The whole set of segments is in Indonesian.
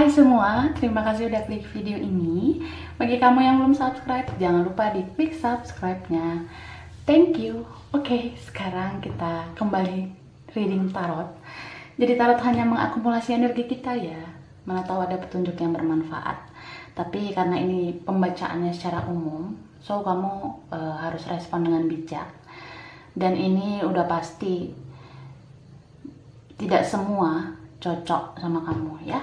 Hai semua, terima kasih udah klik video ini. Bagi kamu yang belum subscribe, jangan lupa di klik subscribe-nya. Thank you. Oke, sekarang kita kembali reading tarot. Jadi tarot hanya mengakumulasi energi kita ya. Mana tahu ada petunjuk yang bermanfaat. Tapi karena ini pembacaannya secara umum, so kamu harus respon dengan bijak. Dan ini udah pasti tidak semua cocok sama kamu ya.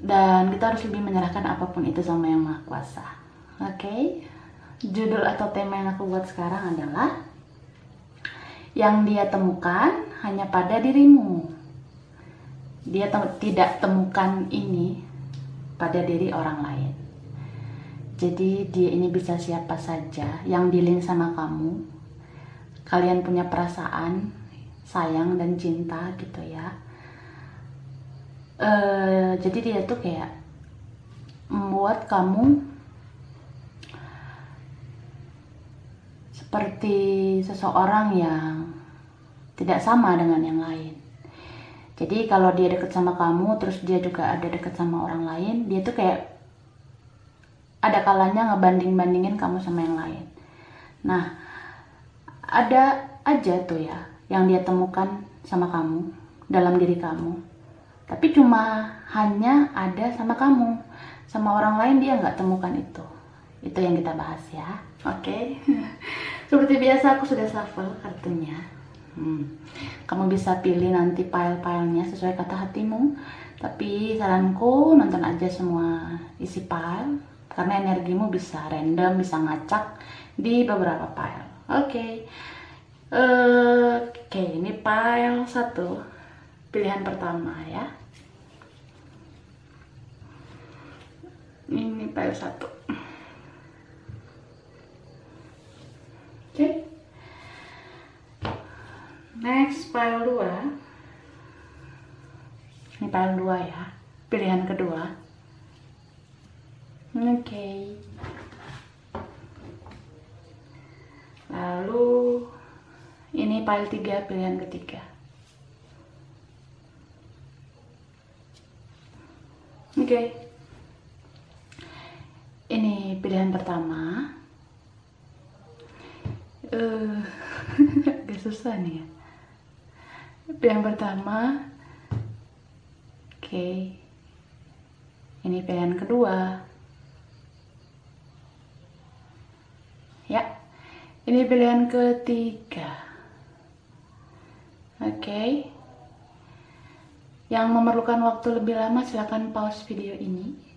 Dan kita harus lebih menyerahkan apapun itu sama Yang Maha Kuasa. Oke? Judul atau tema yang aku buat sekarang adalah yang dia temukan hanya pada dirimu. Dia tidak temukan ini pada diri orang lain. Jadi dia ini bisa siapa saja yang dealing sama kamu. Kalian punya perasaan sayang dan cinta gitu ya. Jadi dia tuh kayak membuat kamu seperti seseorang yang tidak sama dengan yang lain. Jadi kalau dia deket sama kamu, terus dia juga ada deket sama orang lain, dia tuh kayak ada kalanya ngebanding-bandingin kamu sama yang lain. Nah, ada aja tuh ya yang dia temukan sama kamu, dalam diri kamu. Tapi cuma hanya ada sama kamu. Sama orang lain dia nggak temukan itu. Itu yang kita bahas ya. Oke. Seperti biasa aku sudah shuffle kartunya. Kamu bisa pilih nanti pile-pilenya sesuai kata hatimu. Tapi saranku nonton aja semua isi pile. Karena energimu bisa random, bisa ngacak di beberapa pile. Oke. Oke, ini pile 1. Pilihan pertama ya. Ini pile 1. Oke. Next pile 2. Ini pile 2 ya. Pilihan kedua. Oke. Lalu ini pile 3, pilihan ketiga. Oke. Ini pilihan pertama. Agak susah nih ya. Pilihan pertama. Oke. Ini pilihan kedua. Ya. Ini pilihan ketiga. Oke. Yang memerlukan waktu lebih lama silahkan pause video ini.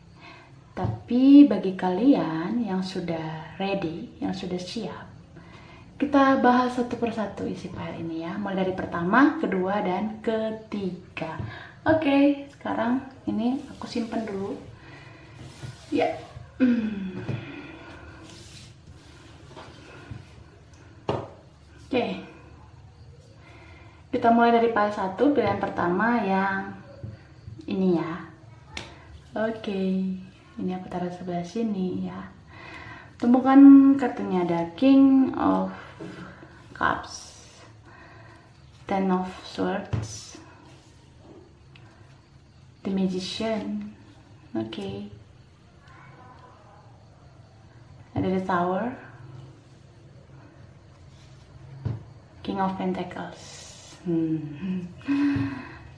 Tapi bagi kalian yang sudah ready, yang sudah siap, kita bahas satu persatu isi file ini ya. Mulai dari pertama, kedua, dan ketiga. Oke, sekarang ini aku simpen dulu. Ya. Oke. Kita mulai dari file 1, pilihan pertama yang ini ya. Oke. Ini aku taruh sebelah sini ya. Temukan kartunya ada King of Cups, Ten of Swords, The Magician. Oke. Ada The Tower, King of Pentacles,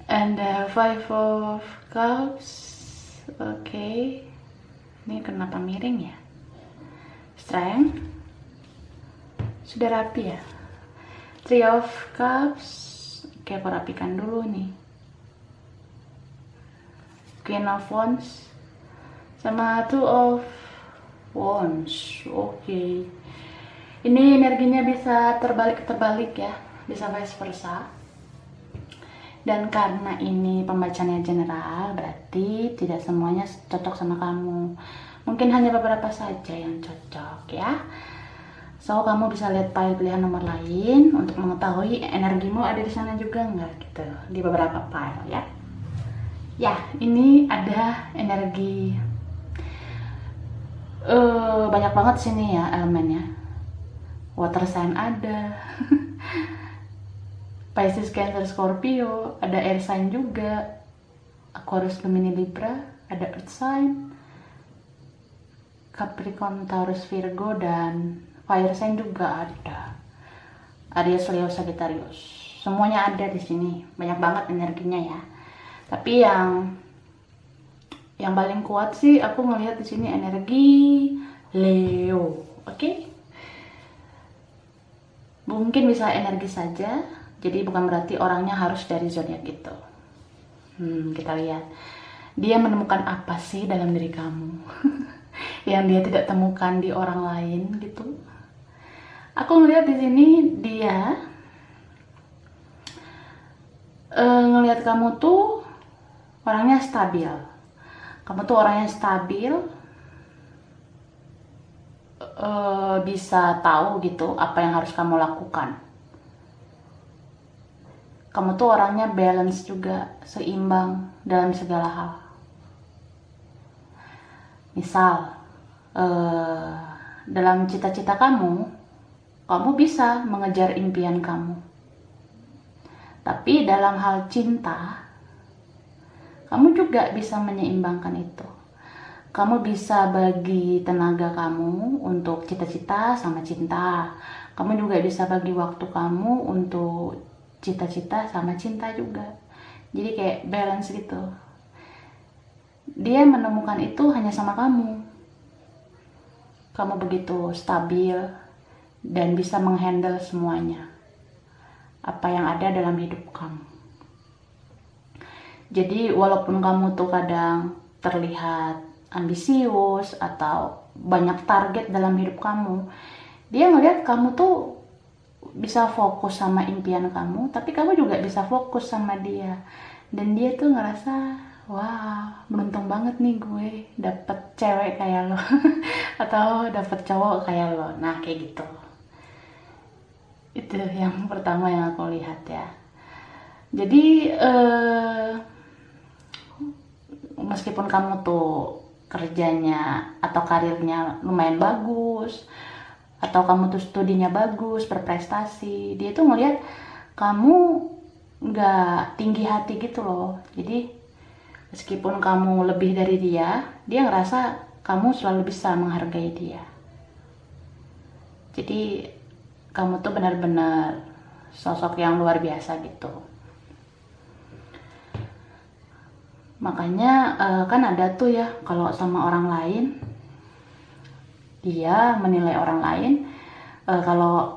and the Five of Cups. Oke. Ini kenapa miring ya? Strength. Sudah rapi ya? Three of Cups. Oke, aku rapikan dulu nih. Queen of Wands. Sama Two of Wands. Oke. Ini energinya bisa terbalik ya. Bisa vice versa. Dan karena ini pembacaannya general, berarti tidak semuanya cocok sama kamu. Mungkin hanya beberapa saja yang cocok ya. So, kamu bisa lihat file pilihan nomor lain untuk mengetahui energimu ada di sana juga nggak gitu. Di beberapa file ya. Ya, ini ada energi banyak banget sini ya elemennya. Water sign ada. Pisces, Cancer, Scorpio, ada air sign juga, Aquarius, Gemini, Libra, ada Earth sign, Capricorn, Taurus, Virgo, dan Fire sign juga ada. Aries, Leo, Sagittarius. Semuanya ada di sini. Banyak banget energinya ya. Tapi yang paling kuat sih aku ngelihat di sini energi Leo. Oke? Mungkin bisa energi saja. Jadi bukan berarti orangnya harus dari zodiak itu. Kita lihat. Dia menemukan apa sih dalam diri kamu yang dia tidak temukan di orang lain gitu. Aku ngelihat di sini dia ngelihat kamu tuh orangnya stabil. Kamu tuh orangnya stabil, bisa tahu gitu apa yang harus kamu lakukan. Kamu tuh orangnya balance juga, seimbang dalam segala hal. Misal, dalam cita-cita kamu bisa mengejar impian kamu. Tapi dalam hal cinta, kamu juga bisa menyeimbangkan itu. Kamu bisa bagi tenaga kamu untuk cita-cita sama cinta. Kamu juga bisa bagi waktu kamu untuk cita-cita sama cinta juga. Jadi kayak balance gitu. Dia menemukan itu hanya sama kamu. Kamu begitu stabil dan bisa menghandle semuanya. Apa yang ada dalam hidup kamu. Jadi walaupun kamu tuh kadang terlihat ambisius atau banyak target dalam hidup kamu, dia ngeliat kamu tuh bisa fokus sama impian kamu, tapi kamu juga bisa fokus sama dia. Dan dia tuh ngerasa, wah beruntung banget nih gue dapet cewek kayak lo atau dapet cowok kayak lo. Nah kayak gitu. Itu yang pertama yang aku lihat ya. Jadi meskipun kamu tuh kerjanya atau karirnya lumayan bagus, atau kamu tuh studinya bagus, berprestasi, dia tuh ngelihat kamu nggak tinggi hati gitu loh. Jadi meskipun kamu lebih dari dia ngerasa kamu selalu bisa menghargai dia. Jadi kamu tuh benar-benar sosok yang luar biasa gitu. Makanya kan ada tuh ya, kalau sama orang lain, dia menilai orang lain kalau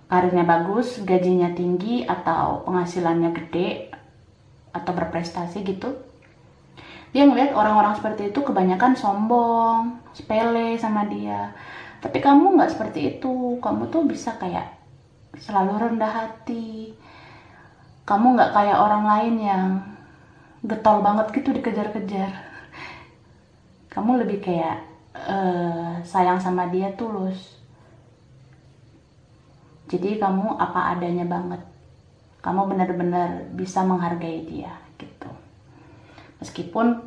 karirnya bagus, gajinya tinggi, atau penghasilannya gede, atau berprestasi gitu. Dia ngeliat orang-orang seperti itu kebanyakan sombong, sepele sama dia. Tapi kamu nggak seperti itu. Kamu tuh bisa kayak selalu rendah hati. Kamu nggak kayak orang lain yang getol banget gitu dikejar-kejar. Kamu lebih kayak sayang sama dia, tulus. Jadi kamu apa adanya banget. Kamu benar-benar bisa menghargai dia gitu. Meskipun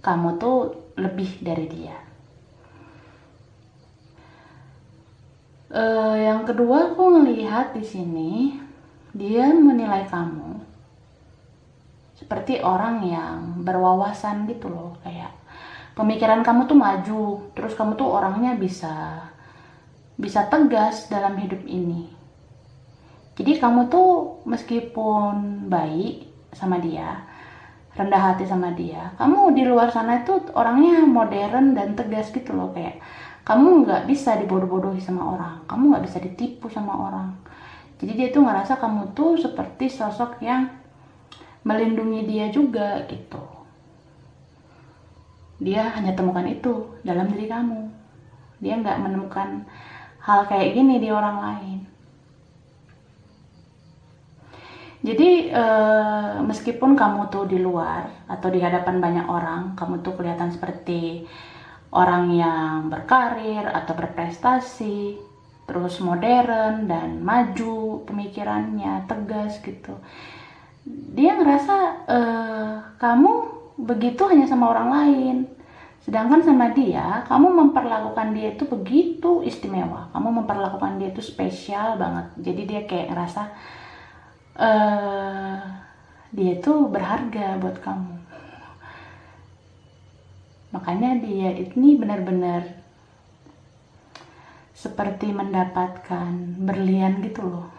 kamu tuh lebih dari dia. Yang kedua, aku ngelihat di sini dia menilai kamu seperti orang yang berwawasan gitu loh, kayak pemikiran kamu tuh maju, terus kamu tuh orangnya bisa tegas dalam hidup ini. Jadi kamu tuh meskipun baik sama dia, rendah hati sama dia, kamu di luar sana itu orangnya modern dan tegas gitu loh, kayak kamu nggak bisa dibodoh-bodohi sama orang, kamu nggak bisa ditipu sama orang. Jadi dia tuh ngerasa kamu tuh seperti sosok yang melindungi dia juga gitu. Dia hanya temukan itu dalam diri kamu. Dia nggak menemukan hal kayak gini di orang lain. Jadi meskipun kamu tuh di luar atau di hadapan banyak orang, kamu tuh kelihatan seperti orang yang berkarir atau berprestasi, terus modern dan maju pemikirannya, tegas gitu. Dia ngerasa kamu begitu hanya sama orang lain. Sedangkan sama dia, kamu memperlakukan dia itu begitu istimewa. Kamu memperlakukan dia itu spesial banget. Jadi dia kayak ngerasa dia itu berharga buat kamu. Makanya dia ini benar-benar seperti mendapatkan berlian gitu loh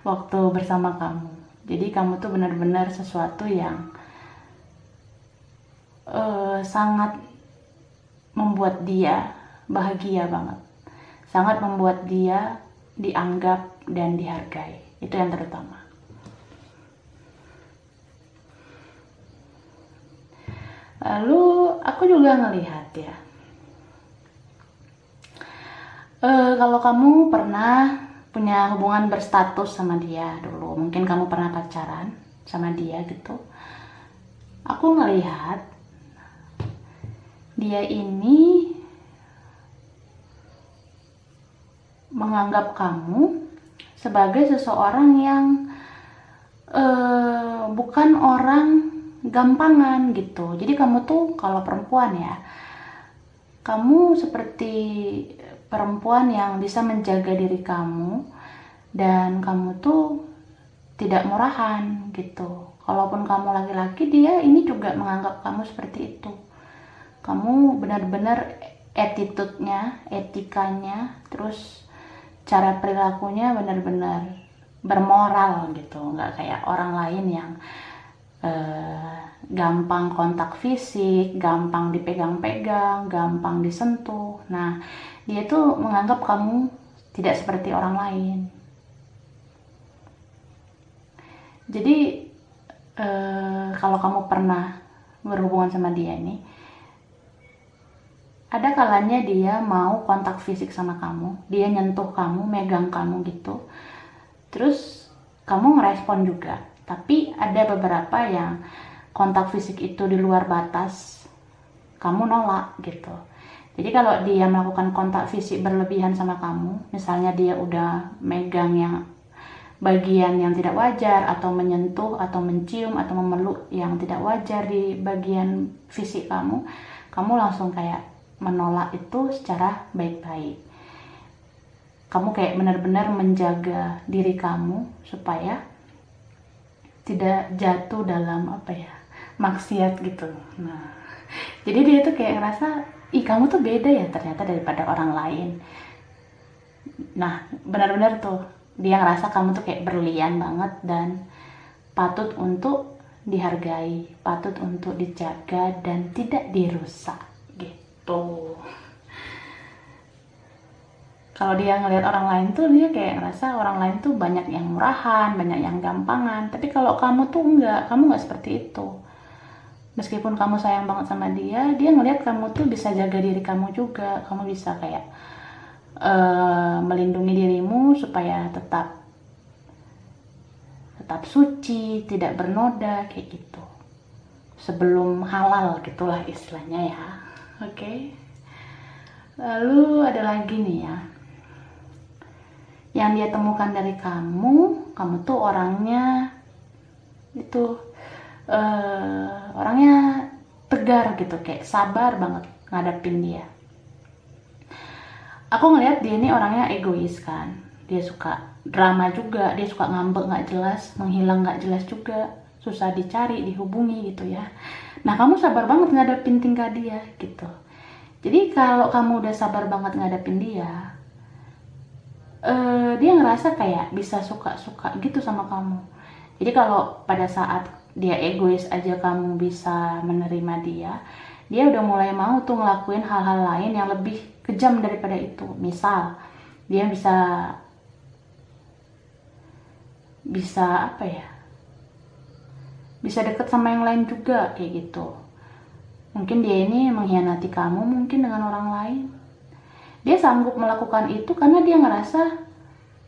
waktu bersama kamu. Jadi kamu tuh benar-benar sesuatu yang sangat membuat dia bahagia banget. Sangat membuat dia dianggap dan dihargai. Itu yang terutama. Lalu aku juga ngelihat ya, kalau kamu pernah punya hubungan berstatus sama dia dulu, mungkin kamu pernah pacaran sama dia gitu, aku ngelihat dia ini menganggap kamu sebagai seseorang yang bukan orang gampangan gitu. Jadi kamu tuh kalau perempuan ya, kamu seperti perempuan yang bisa menjaga diri kamu, dan kamu tuh tidak murahan gitu. Kalaupun kamu laki-laki, dia ini juga menganggap kamu seperti itu. Kamu benar-benar attitude-nya, etikanya, terus cara perilakunya benar-benar bermoral gitu, nggak kayak orang lain yang gampang kontak fisik, gampang dipegang-pegang, gampang disentuh. Nah, dia tuh menganggap kamu tidak seperti orang lain. Jadi kalau kamu pernah berhubungan sama dia ini, ada kalanya dia mau kontak fisik sama kamu, dia nyentuh kamu, megang kamu gitu, terus kamu ngerespon juga. Tapi ada beberapa yang kontak fisik itu di luar batas, kamu nolak gitu. Jadi kalau dia melakukan kontak fisik berlebihan sama kamu, misalnya dia udah megang yang bagian yang tidak wajar, atau menyentuh, atau mencium, atau memeluk yang tidak wajar di bagian fisik kamu, kamu langsung kayak menolak itu secara baik-baik. Kamu kayak benar-benar menjaga diri kamu supaya tidak jatuh dalam maksiat gitu. Nah, jadi dia tuh kayak ngerasa, ih kamu tuh beda ya ternyata daripada orang lain. Nah, benar-benar tuh dia ngerasa kamu tuh kayak berlian banget dan patut untuk dihargai, patut untuk dijaga dan tidak dirusak gitu. Kalau dia ngelihat orang lain tuh, dia kayak ngerasa orang lain tuh banyak yang murahan, banyak yang gampangan. Tapi kalau kamu tuh enggak, kamu nggak seperti itu. Meskipun kamu sayang banget sama dia, dia ngelihat kamu tuh bisa jaga diri kamu juga. Kamu bisa kayak melindungi dirimu supaya tetap suci, tidak bernoda kayak gitu. Sebelum halal gitulah istilahnya ya. Oke. Lalu ada lagi nih ya, yang dia temukan dari kamu tuh orangnya itu orangnya tegar gitu, kayak sabar banget ngadapin dia. Aku ngeliat dia ini orangnya egois kan, dia suka drama juga, dia suka ngambek nggak jelas, menghilang nggak jelas juga, susah dicari, dihubungi gitu ya. Nah, kamu sabar banget ngadapin tingkah dia gitu. Jadi kalau kamu udah sabar banget ngadapin dia, dia ngerasa kayak bisa suka-suka gitu sama kamu. Jadi kalau pada saat dia egois aja kamu bisa menerima dia, dia udah mulai mau tuh ngelakuin hal-hal lain yang lebih kejam daripada itu. Misal dia bisa bisa deket sama yang lain juga kayak gitu. Mungkin dia ini mengkhianati kamu mungkin dengan orang lain. Dia sanggup melakukan itu karena dia ngerasa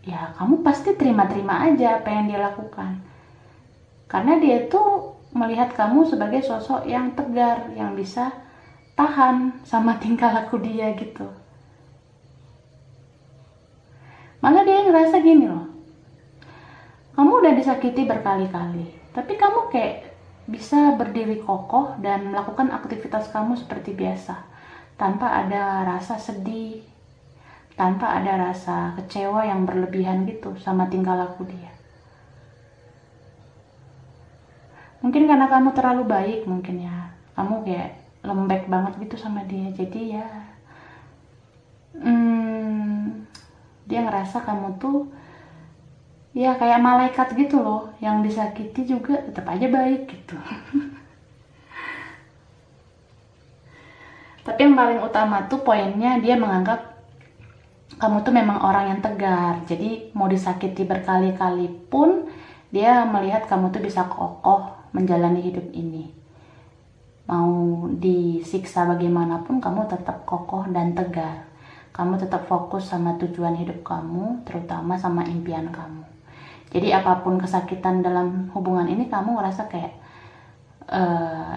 ya kamu pasti terima-terima aja apa yang dia lakukan. Karena dia tuh melihat kamu sebagai sosok yang tegar, yang bisa tahan sama tingkah laku dia gitu. Malah dia ngerasa gini loh, kamu udah disakiti berkali-kali, tapi kamu kayak bisa berdiri kokoh dan melakukan aktivitas kamu seperti biasa, tanpa ada rasa sedih, tanpa ada rasa kecewa yang berlebihan gitu sama tingkah laku dia. Mungkin karena kamu terlalu baik, mungkin ya. Kamu kayak lembek banget gitu sama dia. Jadi ya, dia ngerasa kamu tuh ya kayak malaikat gitu loh. Yang disakiti juga tetap aja baik gitu. Tapi yang paling utama tuh poinnya dia menganggap kamu tuh memang orang yang tegar. Jadi mau disakiti berkali-kali pun dia melihat kamu tuh bisa kokoh menjalani hidup ini. Mau disiksa bagaimanapun kamu tetap kokoh dan tegar. Kamu tetap fokus sama tujuan hidup kamu, terutama sama impian kamu. Jadi apapun kesakitan dalam hubungan ini kamu ngerasa kayak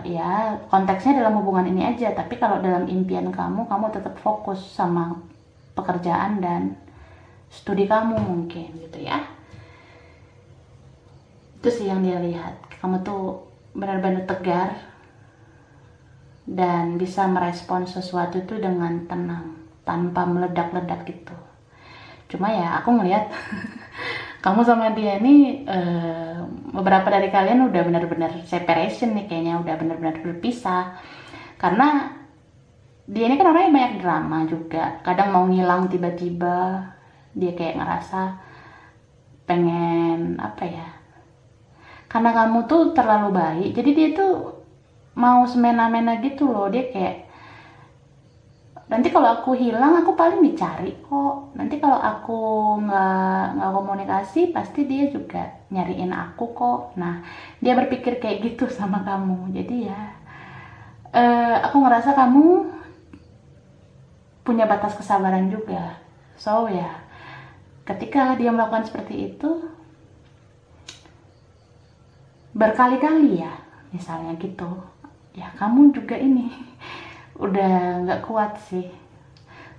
ya konteksnya dalam hubungan ini aja, tapi kalau dalam impian kamu tetap fokus sama pekerjaan dan studi kamu mungkin gitu ya. Itu sih yang dia lihat, kamu tuh benar-benar tegar dan bisa merespon sesuatu itu dengan tenang tanpa meledak-ledak gitu. Cuma ya aku ngelihat kamu sama dia ini beberapa dari kalian udah benar-benar separation nih, kayaknya udah benar-benar berpisah. Karena dia ini kan orangnya banyak drama juga, kadang mau ngilang tiba-tiba. Dia kayak ngerasa pengen apa ya, karena kamu tuh terlalu baik, jadi dia tuh mau semena-mena gitu loh. Dia kayak, nanti kalau aku hilang aku paling dicari kok, nanti kalau aku nggak komunikasi pasti dia juga nyariin aku kok. Nah dia berpikir kayak gitu sama kamu. Jadi ya aku ngerasa kamu punya batas kesabaran juga. So ya ketika dia melakukan seperti itu berkali-kali ya misalnya gitu, ya kamu juga ini udah nggak kuat sih.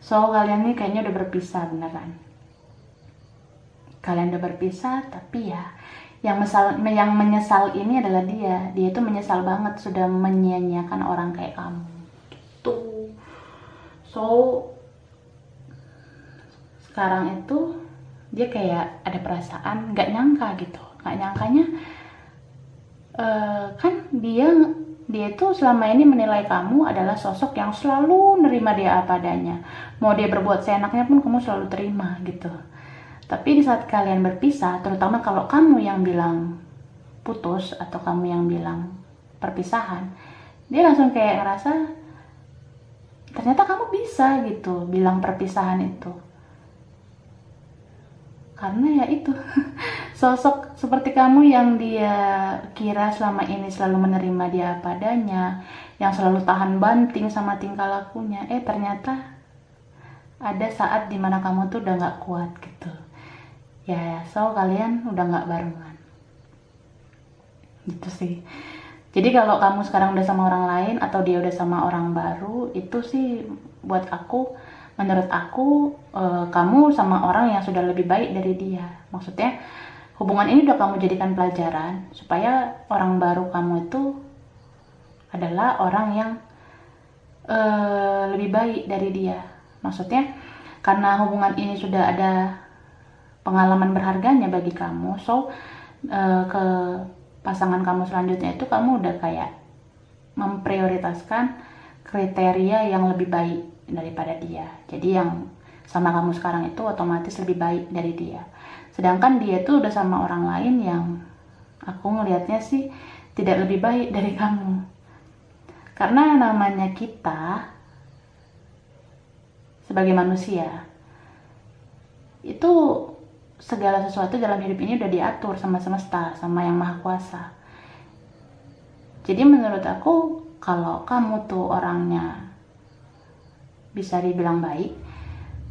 So kalian nih kayaknya udah berpisah beneran. Kalian udah berpisah, tapi ya yang menyesal ini adalah dia itu menyesal banget sudah menyia-nyiakan orang kayak kamu gitu. So sekarang itu dia kayak ada perasaan nggak nyangka gitu, nggak nyangkanya kan dia itu selama ini menilai kamu adalah sosok yang selalu nerima dia apa adanya. Mau dia berbuat seenaknya pun kamu selalu terima gitu. Tapi di saat kalian berpisah, terutama kalau kamu yang bilang putus atau kamu yang bilang perpisahan, dia langsung kayak ngerasa ternyata kamu bisa gitu bilang perpisahan itu. Karena ya itu sosok seperti kamu yang dia kira selama ini selalu menerima dia apa adanya, yang selalu tahan banting sama tingkah lakunya, ternyata ada saat dimana kamu tuh udah gak kuat gitu ya. So kalian udah gak barengan gitu sih. Jadi kalau kamu sekarang udah sama orang lain atau dia udah sama orang baru, itu sih buat aku, menurut aku kamu sama orang yang sudah lebih baik dari dia. Maksudnya hubungan ini udah kamu jadikan pelajaran supaya orang baru kamu itu adalah orang yang lebih baik dari dia. Maksudnya karena hubungan ini sudah ada pengalaman berharganya bagi kamu, so ke pasangan kamu selanjutnya itu kamu udah kayak memprioritaskan kriteria yang lebih baik daripada dia. Jadi yang sama kamu sekarang itu otomatis lebih baik dari dia. Sedangkan dia tuh udah sama orang lain yang aku ngelihatnya sih tidak lebih baik dari kamu. Karena namanya kita sebagai manusia itu segala sesuatu dalam hidup ini udah diatur sama semesta, sama yang maha kuasa. Jadi menurut aku kalau kamu tuh orangnya bisa dibilang baik,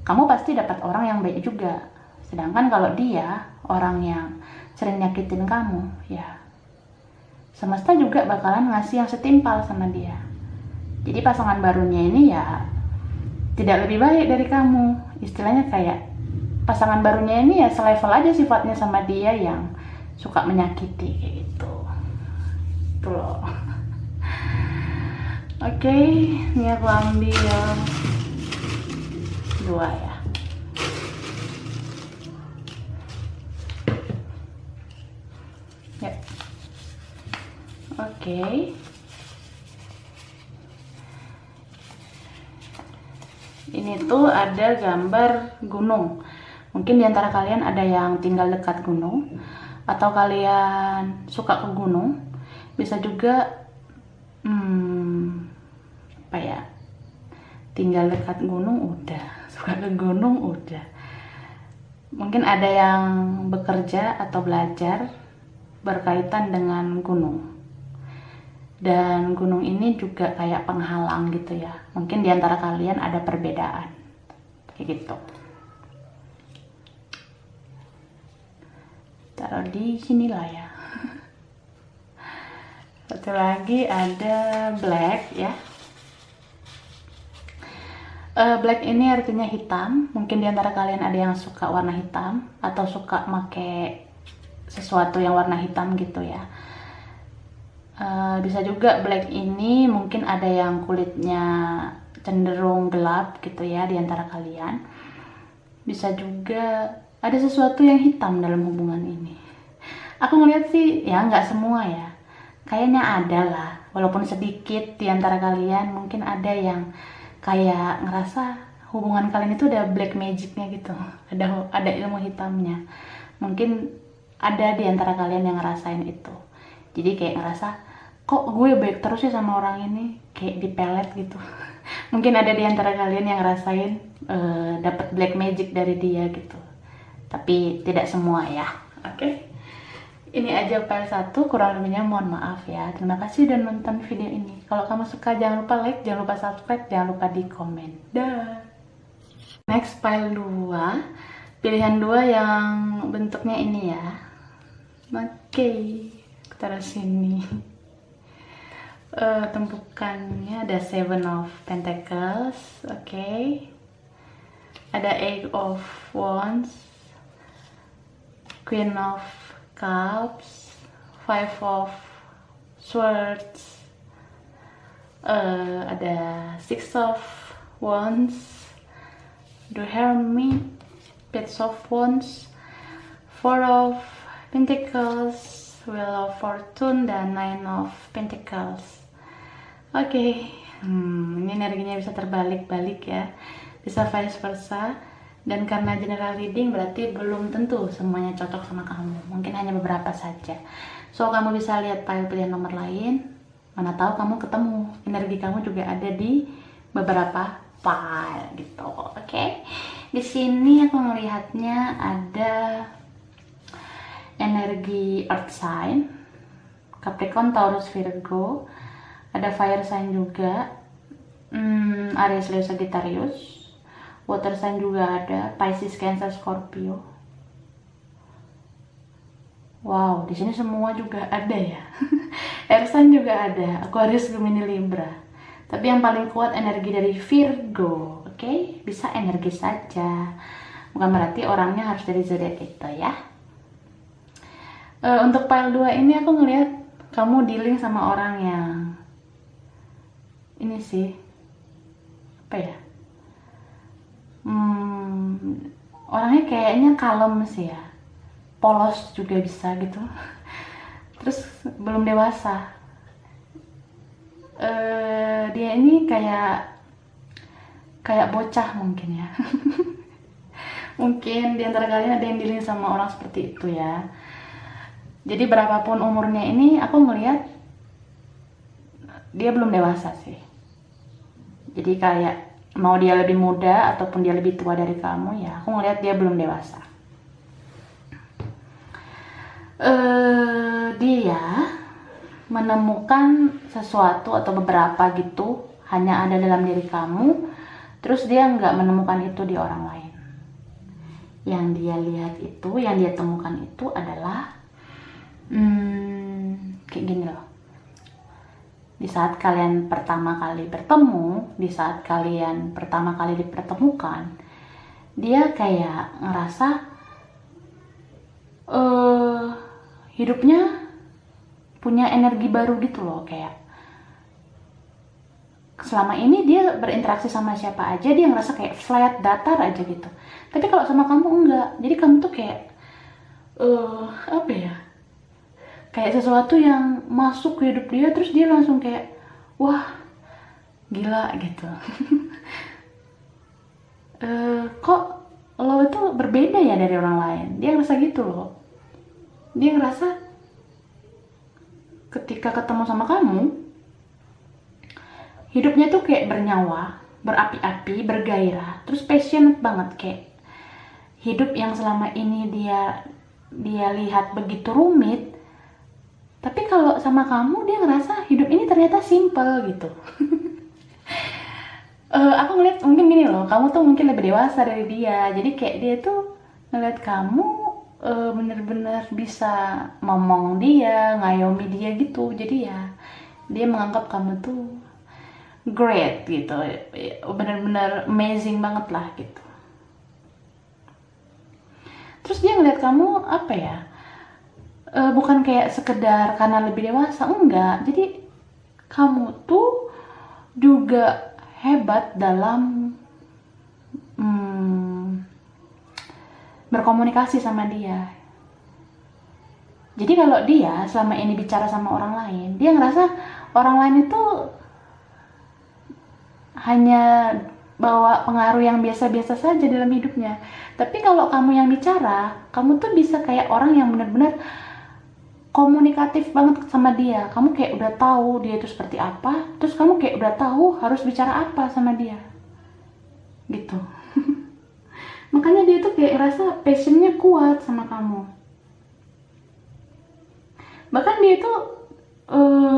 kamu pasti dapat orang yang baik juga. Sedangkan kalau dia orang yang sering nyakitin kamu, ya semesta juga bakalan ngasih yang setimpal sama dia. Jadi pasangan barunya ini ya tidak lebih baik dari kamu. Istilahnya kayak pasangan barunya ini ya selevel aja sifatnya sama dia yang suka menyakiti kayak gitu. Itu loh. Oke, ini aku ambil 2 ya. Ya. Oke. Ini tuh ada gambar gunung. Mungkin diantara kalian ada yang tinggal dekat gunung, atau kalian suka ke gunung. Bisa juga apa ya, tinggal dekat gunung udah, suka ke gunung udah. Mungkin ada yang bekerja atau belajar berkaitan dengan gunung. Dan gunung ini juga kayak penghalang gitu ya. Mungkin diantara kalian ada perbedaan. Kayak gitu. Taruh di sinilah ya. Satu lagi ada black ya. Black ini artinya hitam. Mungkin diantara kalian ada yang suka warna hitam atau suka make sesuatu yang warna hitam gitu ya. Bisa juga black ini mungkin ada yang kulitnya cenderung gelap gitu ya diantara kalian. Bisa juga ada sesuatu yang hitam dalam hubungan ini. Aku ngeliat sih ya nggak semua ya. Kayaknya ada lah, walaupun sedikit diantara kalian mungkin ada yang kayak ngerasa hubungan kalian itu ada black magicnya gitu. Ada ilmu hitamnya. Mungkin ada diantara kalian yang ngerasain itu. Jadi kayak ngerasa kok gue baik terus ya sama orang ini, kayak dipelet gitu. Mungkin ada di antara kalian yang ngerasain dapat black magic dari dia gitu. Tapi tidak semua ya. Oke. Ini aja file 1, kurang lebihnya mohon maaf ya. Terima kasih udah nonton video ini. Kalau kamu suka jangan lupa like, jangan lupa subscribe, jangan lupa di komen. Dah. Next file 2. Pilihan 2 yang bentuknya ini ya. Oke. Taruh sini. Tumpukannya ada Seven of Pentacles, oke. Ada Eight of Wands, Queen of Cups, Five of Swords, ada Six of Wands, The Hermit, Page of Wands, Four of Pentacles, Wheel of Fortune, dan Nine of Pentacles. Oke, ini energinya bisa terbalik-balik ya, bisa vice versa. Dan karena general reading berarti belum tentu semuanya cocok sama kamu, mungkin hanya beberapa saja. So kamu bisa lihat file pilihan nomor lain, mana tahu kamu ketemu energi kamu juga ada di beberapa file gitu. Oke, di sini aku melihatnya ada energi earth sign, Capricorn, Taurus, Virgo. Ada fire sign juga, Aries, Leo, Sagittarius. Water sign juga ada, Pisces, Cancer, Scorpio. Wow, di sini semua juga ada ya. Air sign juga ada, Aquarius, Gemini, Libra. Tapi yang paling kuat energi dari Virgo, oke? Bisa energi saja. Bukan berarti orangnya harus dari zodiak itu ya. Untuk file 2 ini aku ngelihat kamu dealing sama orang yang ini sih, apa ya, orangnya kayaknya kalem sih ya, polos juga bisa gitu. Terus belum dewasa. Dia ini kayak bocah mungkin ya. Mungkin diantara kalian ada yang dealing sama orang seperti itu ya. Jadi berapapun umurnya ini, aku melihat dia belum dewasa sih. Jadi kayak mau dia lebih muda ataupun dia lebih tua dari kamu ya, aku ngelihat dia belum dewasa. Dia menemukan sesuatu atau beberapa gitu hanya ada dalam diri kamu, terus dia nggak menemukan itu di orang lain. Yang dia lihat itu, yang dia temukan itu adalah kayak gini loh. Di saat kalian pertama kali bertemu, di saat kalian pertama kali dipertemukan, dia kayak ngerasa hidupnya punya energi baru gitu loh. Kayak selama ini dia berinteraksi sama siapa aja, dia ngerasa kayak flat, datar aja gitu. Tapi kalau sama kamu enggak. Jadi kamu tuh kayak apa ya, kayak sesuatu yang masuk ke hidup dia, terus dia langsung kayak wah gila gitu. Kok lo itu berbeda ya dari orang lain, dia ngerasa gitu loh. Dia ngerasa ketika ketemu sama kamu, hidupnya tuh kayak bernyawa, berapi-api, bergairah, terus passionate banget. Kayak hidup yang selama ini dia lihat begitu rumit, tapi kalau sama kamu dia ngerasa hidup ini ternyata simple gitu. Aku ngeliat mungkin gini loh, kamu tuh mungkin lebih dewasa dari dia, jadi kayak dia tuh ngeliat kamu bener-bener bisa ngomong dia, ngayomi dia gitu. Jadi ya dia menganggap kamu tuh great gitu, bener-bener amazing banget lah gitu. Terus dia ngeliat kamu apa ya, bukan kayak sekedar karena lebih dewasa, enggak. Jadi kamu tuh juga hebat dalam berkomunikasi sama dia. Jadi kalau dia selama ini bicara sama orang lain, dia ngerasa orang lain itu hanya bawa pengaruh yang biasa-biasa saja dalam hidupnya. Tapi kalau kamu yang bicara, kamu tuh bisa kayak orang yang benar-benar komunikatif banget sama dia. Kamu kayak udah tahu dia itu seperti apa, terus kamu kayak udah tahu harus bicara apa sama dia gitu. Makanya dia tuh kayak rasa passionnya kuat sama kamu. Bahkan dia tuh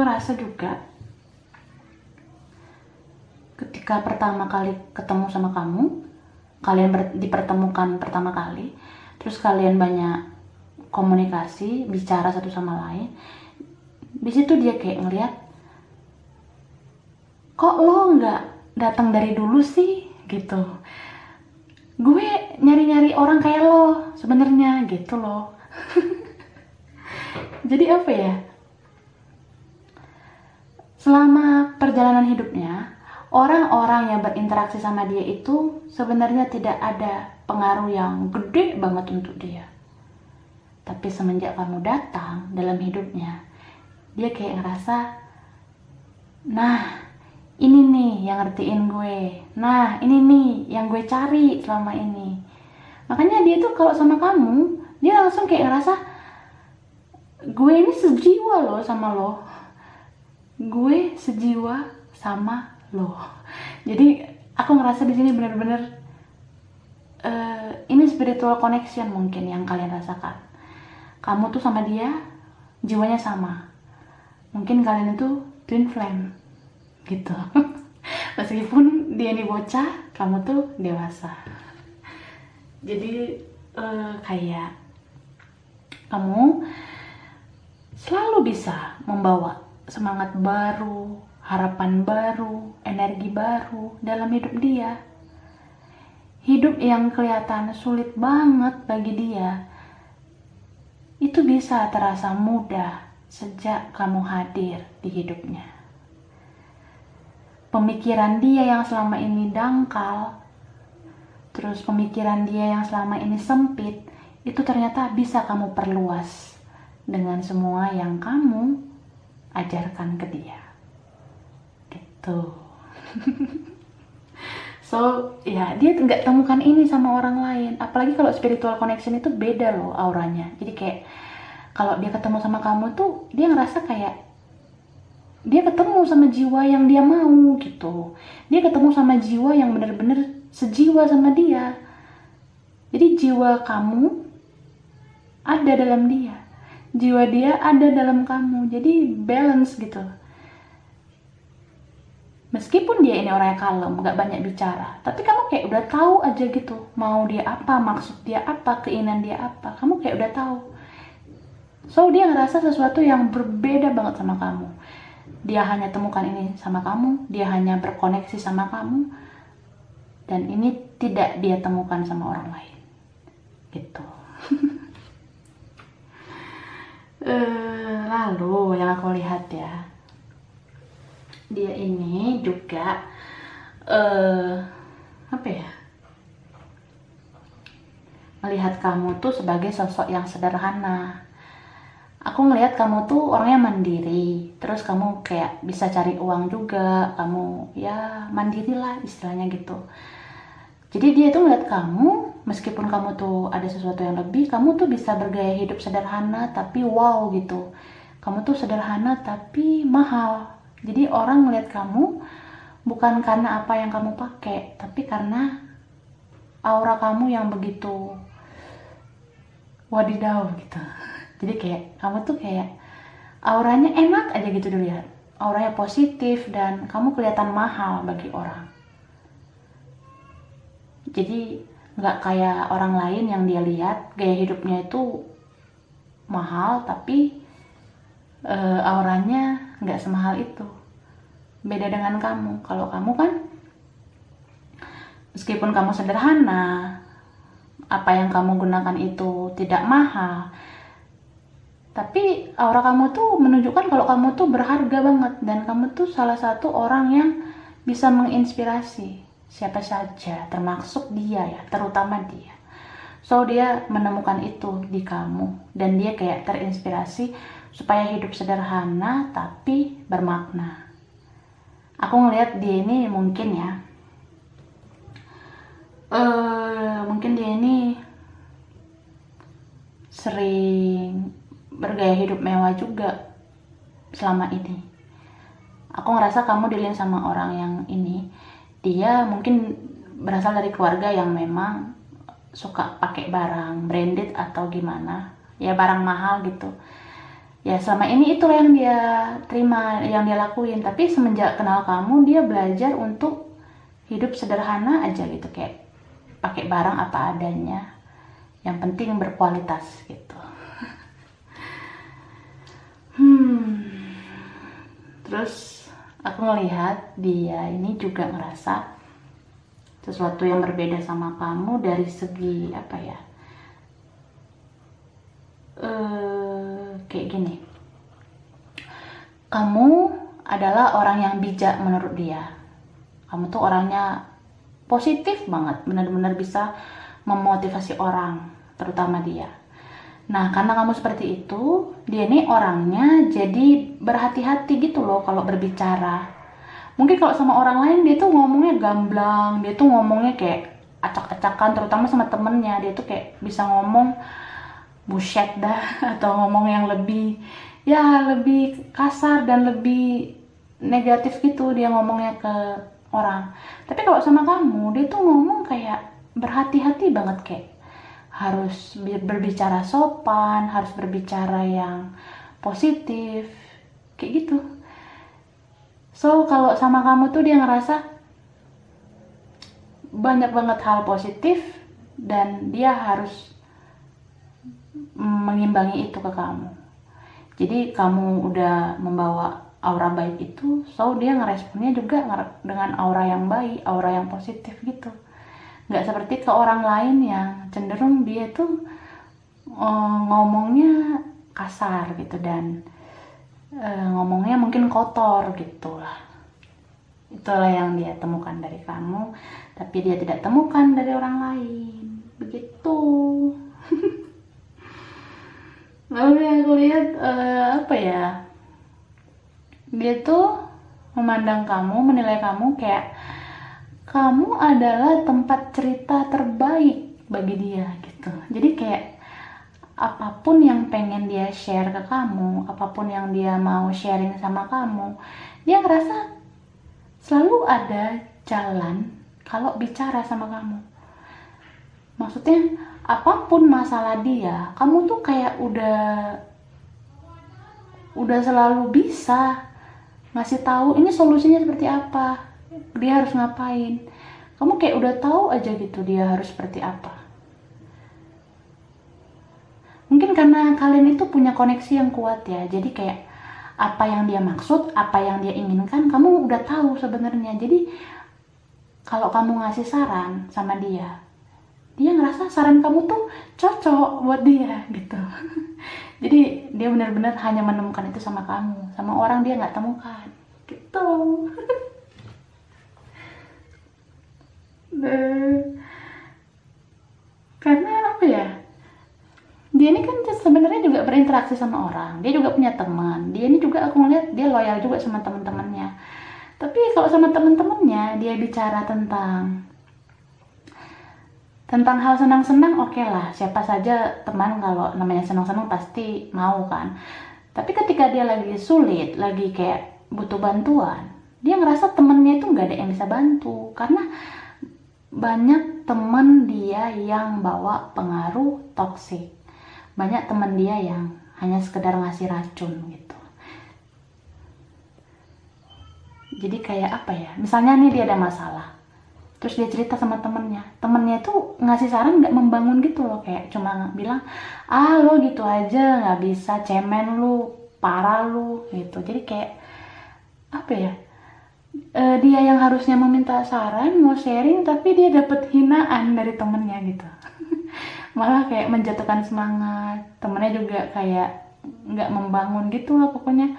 rasa juga ketika pertama kali ketemu sama kamu, kalian dipertemukan pertama kali, terus kalian banyak komunikasi, bicara satu sama lain, di situ dia kayak ngeliat, kok lo nggak datang dari dulu sih gitu. Gue nyari-nyari orang kayak lo sebenarnya gitu loh. Jadi apa ya, selama perjalanan hidupnya, orang-orang yang berinteraksi sama dia itu sebenarnya tidak ada pengaruh yang gede banget untuk dia. Tapi semenjak kamu datang dalam hidupnya, dia kayak ngerasa, nah ini nih yang ngertiin gue, nah ini nih yang gue cari selama ini. Makanya dia tuh kalau sama kamu, dia langsung kayak ngerasa, gue ini sejiwa loh sama lo, gue sejiwa sama lo. Jadi aku ngerasa di sini benar-benar ini spiritual connection mungkin yang kalian rasakan. Kamu tuh sama dia jiwanya sama, mungkin kalian itu twin flame gitu. Meskipun dia ini bocah, kamu tuh dewasa. Jadi kayak kamu selalu bisa membawa semangat baru, harapan baru, energi baru dalam hidup dia. Hidup yang kelihatan sulit banget bagi dia, itu bisa terasa mudah sejak kamu hadir di hidupnya. Pemikiran dia yang selama ini dangkal, terus pemikiran dia yang selama ini sempit, itu ternyata bisa kamu perluas dengan semua yang kamu ajarkan ke dia. Gitu. So, ya dia nggak temukan ini sama orang lain. Apalagi kalau spiritual connection itu beda loh auranya. Jadi kayak kalau dia ketemu sama kamu tuh, dia ngerasa kayak dia ketemu sama jiwa yang dia mau gitu. Dia ketemu sama jiwa yang benar-benar sejiwa sama dia. Jadi jiwa kamu ada dalam dia, jiwa dia ada dalam kamu. Jadi balance gitu. Meskipun dia ini orangnya kalem, gak banyak bicara, tapi kamu kayak udah tahu aja gitu, mau dia apa, maksud dia apa, keinginan dia apa, kamu kayak udah tahu. So dia ngerasa sesuatu yang berbeda banget sama kamu. Dia hanya temukan ini sama kamu, dia hanya berkoneksi sama kamu, dan ini tidak dia temukan sama orang lain. Gitu. Lalu yang aku lihat ya, dia ini juga apa ya, melihat kamu tuh sebagai sosok yang sederhana. aku ngelihat kamu tuh orangnya mandiri, terus kamu kayak bisa cari uang juga, kamu ya mandiri lah istilahnya gitu. Jadi dia tuh ngeliat kamu, meskipun kamu tuh ada sesuatu yang lebih, kamu tuh bisa bergaya hidup sederhana tapi wow gitu. Kamu tuh sederhana tapi mahal. Jadi orang ngeliat kamu bukan karena apa yang kamu pakai, tapi karena aura kamu yang begitu wadidaw gitu. Jadi kayak kamu tuh kayak auranya enak aja gitu dilihat. Auranya positif dan kamu kelihatan mahal bagi orang. Jadi nggak kayak orang lain yang dia lihat gaya hidupnya itu mahal tapi auranya nggak semahal itu. Beda dengan kamu. Kalau kamu kan meskipun kamu sederhana, apa yang kamu gunakan itu tidak mahal, tapi aura kamu tuh menunjukkan kalau kamu tuh berharga banget dan kamu tuh salah satu orang yang bisa menginspirasi siapa saja, termasuk dia ya, terutama dia. So dia menemukan itu di kamu dan dia kayak terinspirasi supaya hidup sederhana tapi bermakna. Aku ngelihat dia ini mungkin ya, mungkin dia ini sering bergaya hidup mewah juga selama ini. Aku ngerasa kamu dealing sama orang yang ini, dia mungkin berasal dari keluarga yang memang suka pakai barang branded atau gimana, ya barang mahal gitu. Ya selama ini itulah yang dia terima, yang dia lakuin. Tapi semenjak kenal kamu, dia belajar untuk hidup sederhana aja gitu, kayak pakai barang apa adanya, yang penting berkualitas gitu. Terus aku ngelihat dia ini juga ngerasa sesuatu yang berbeda sama kamu dari segi apa ya, kayak gini, kamu adalah orang yang bijak menurut dia. Kamu tuh orangnya positif banget, benar-benar bisa memotivasi orang, terutama dia. Nah, karena kamu seperti itu, dia nih orangnya jadi berhati-hati gitu loh kalau berbicara. Mungkin kalau sama orang lain dia tuh ngomongnya gamblang, dia tuh ngomongnya kayak acak-acakan, terutama sama temennya. Dia tuh kayak bisa ngomong buset dah atau ngomong yang lebih ya lebih kasar dan lebih negatif gitu dia ngomongnya ke orang. Tapi kalau sama kamu, dia tuh ngomong kayak berhati-hati banget, kayak harus berbicara sopan, harus berbicara yang positif, kayak gitu. So kalau sama kamu tuh dia ngerasa banyak banget hal positif dan dia harus mengimbangi itu ke kamu. Jadi kamu udah membawa aura baik itu, so dia ngeresponnya juga dengan aura yang baik, aura yang positif gitu. Nggak seperti ke orang lain yang cenderung dia tuh ngomongnya kasar gitu dan ngomongnya mungkin kotor gitu lah. Itulah yang dia temukan dari kamu, tapi dia tidak temukan dari orang lain. Begitu. Lalu aku lihat apa ya, dia tuh memandang kamu, menilai kamu kayak kamu adalah tempat cerita terbaik bagi dia gitu. Jadi kayak apapun yang pengen dia share ke kamu, apapun yang dia mau sharing sama kamu, dia ngerasa selalu ada jalan kalau bicara sama kamu. Maksudnya apapun masalah dia, kamu tuh kayak udah selalu bisa ngasih tahu ini solusinya seperti apa, dia harus ngapain. Kamu kayak udah tahu aja gitu dia harus seperti apa. Mungkin karena kalian itu punya koneksi yang kuat ya, jadi kayak apa yang dia maksud, apa yang dia inginkan, kamu udah tahu sebenarnya. Jadi kalau kamu ngasih saran sama dia, dia ngerasa saran kamu tuh cocok buat dia gitu. Jadi dia benar-benar hanya menemukan itu sama kamu, sama orang dia nggak temukan gitu. Karena apa ya, dia ini kan sebenarnya juga berinteraksi sama orang, dia juga punya teman, dia ini juga aku ngeliat dia loyal juga sama teman-temannya. Tapi kalau sama teman-temannya dia bicara tentang hal senang-senang, oke lah, siapa saja teman kalau namanya senang-senang pasti mau kan. Tapi ketika dia lagi sulit, lagi kayak butuh bantuan, dia ngerasa temennya itu nggak ada yang bisa bantu, karena banyak temen dia yang bawa pengaruh toksik, banyak temen dia yang hanya sekedar ngasih racun gitu. Jadi kayak apa ya, misalnya nih dia ada masalah, terus dia cerita sama temennya tuh ngasih saran nggak membangun gitu loh, kayak cuma bilang, lo gitu aja nggak bisa, cemen lu, parah lu gitu. Jadi kayak apa ya, dia yang harusnya meminta saran, mau sharing, tapi dia dapet hinaan dari temennya gitu. Malah kayak menjatuhkan semangat, temennya juga kayak nggak membangun gitu lah pokoknya.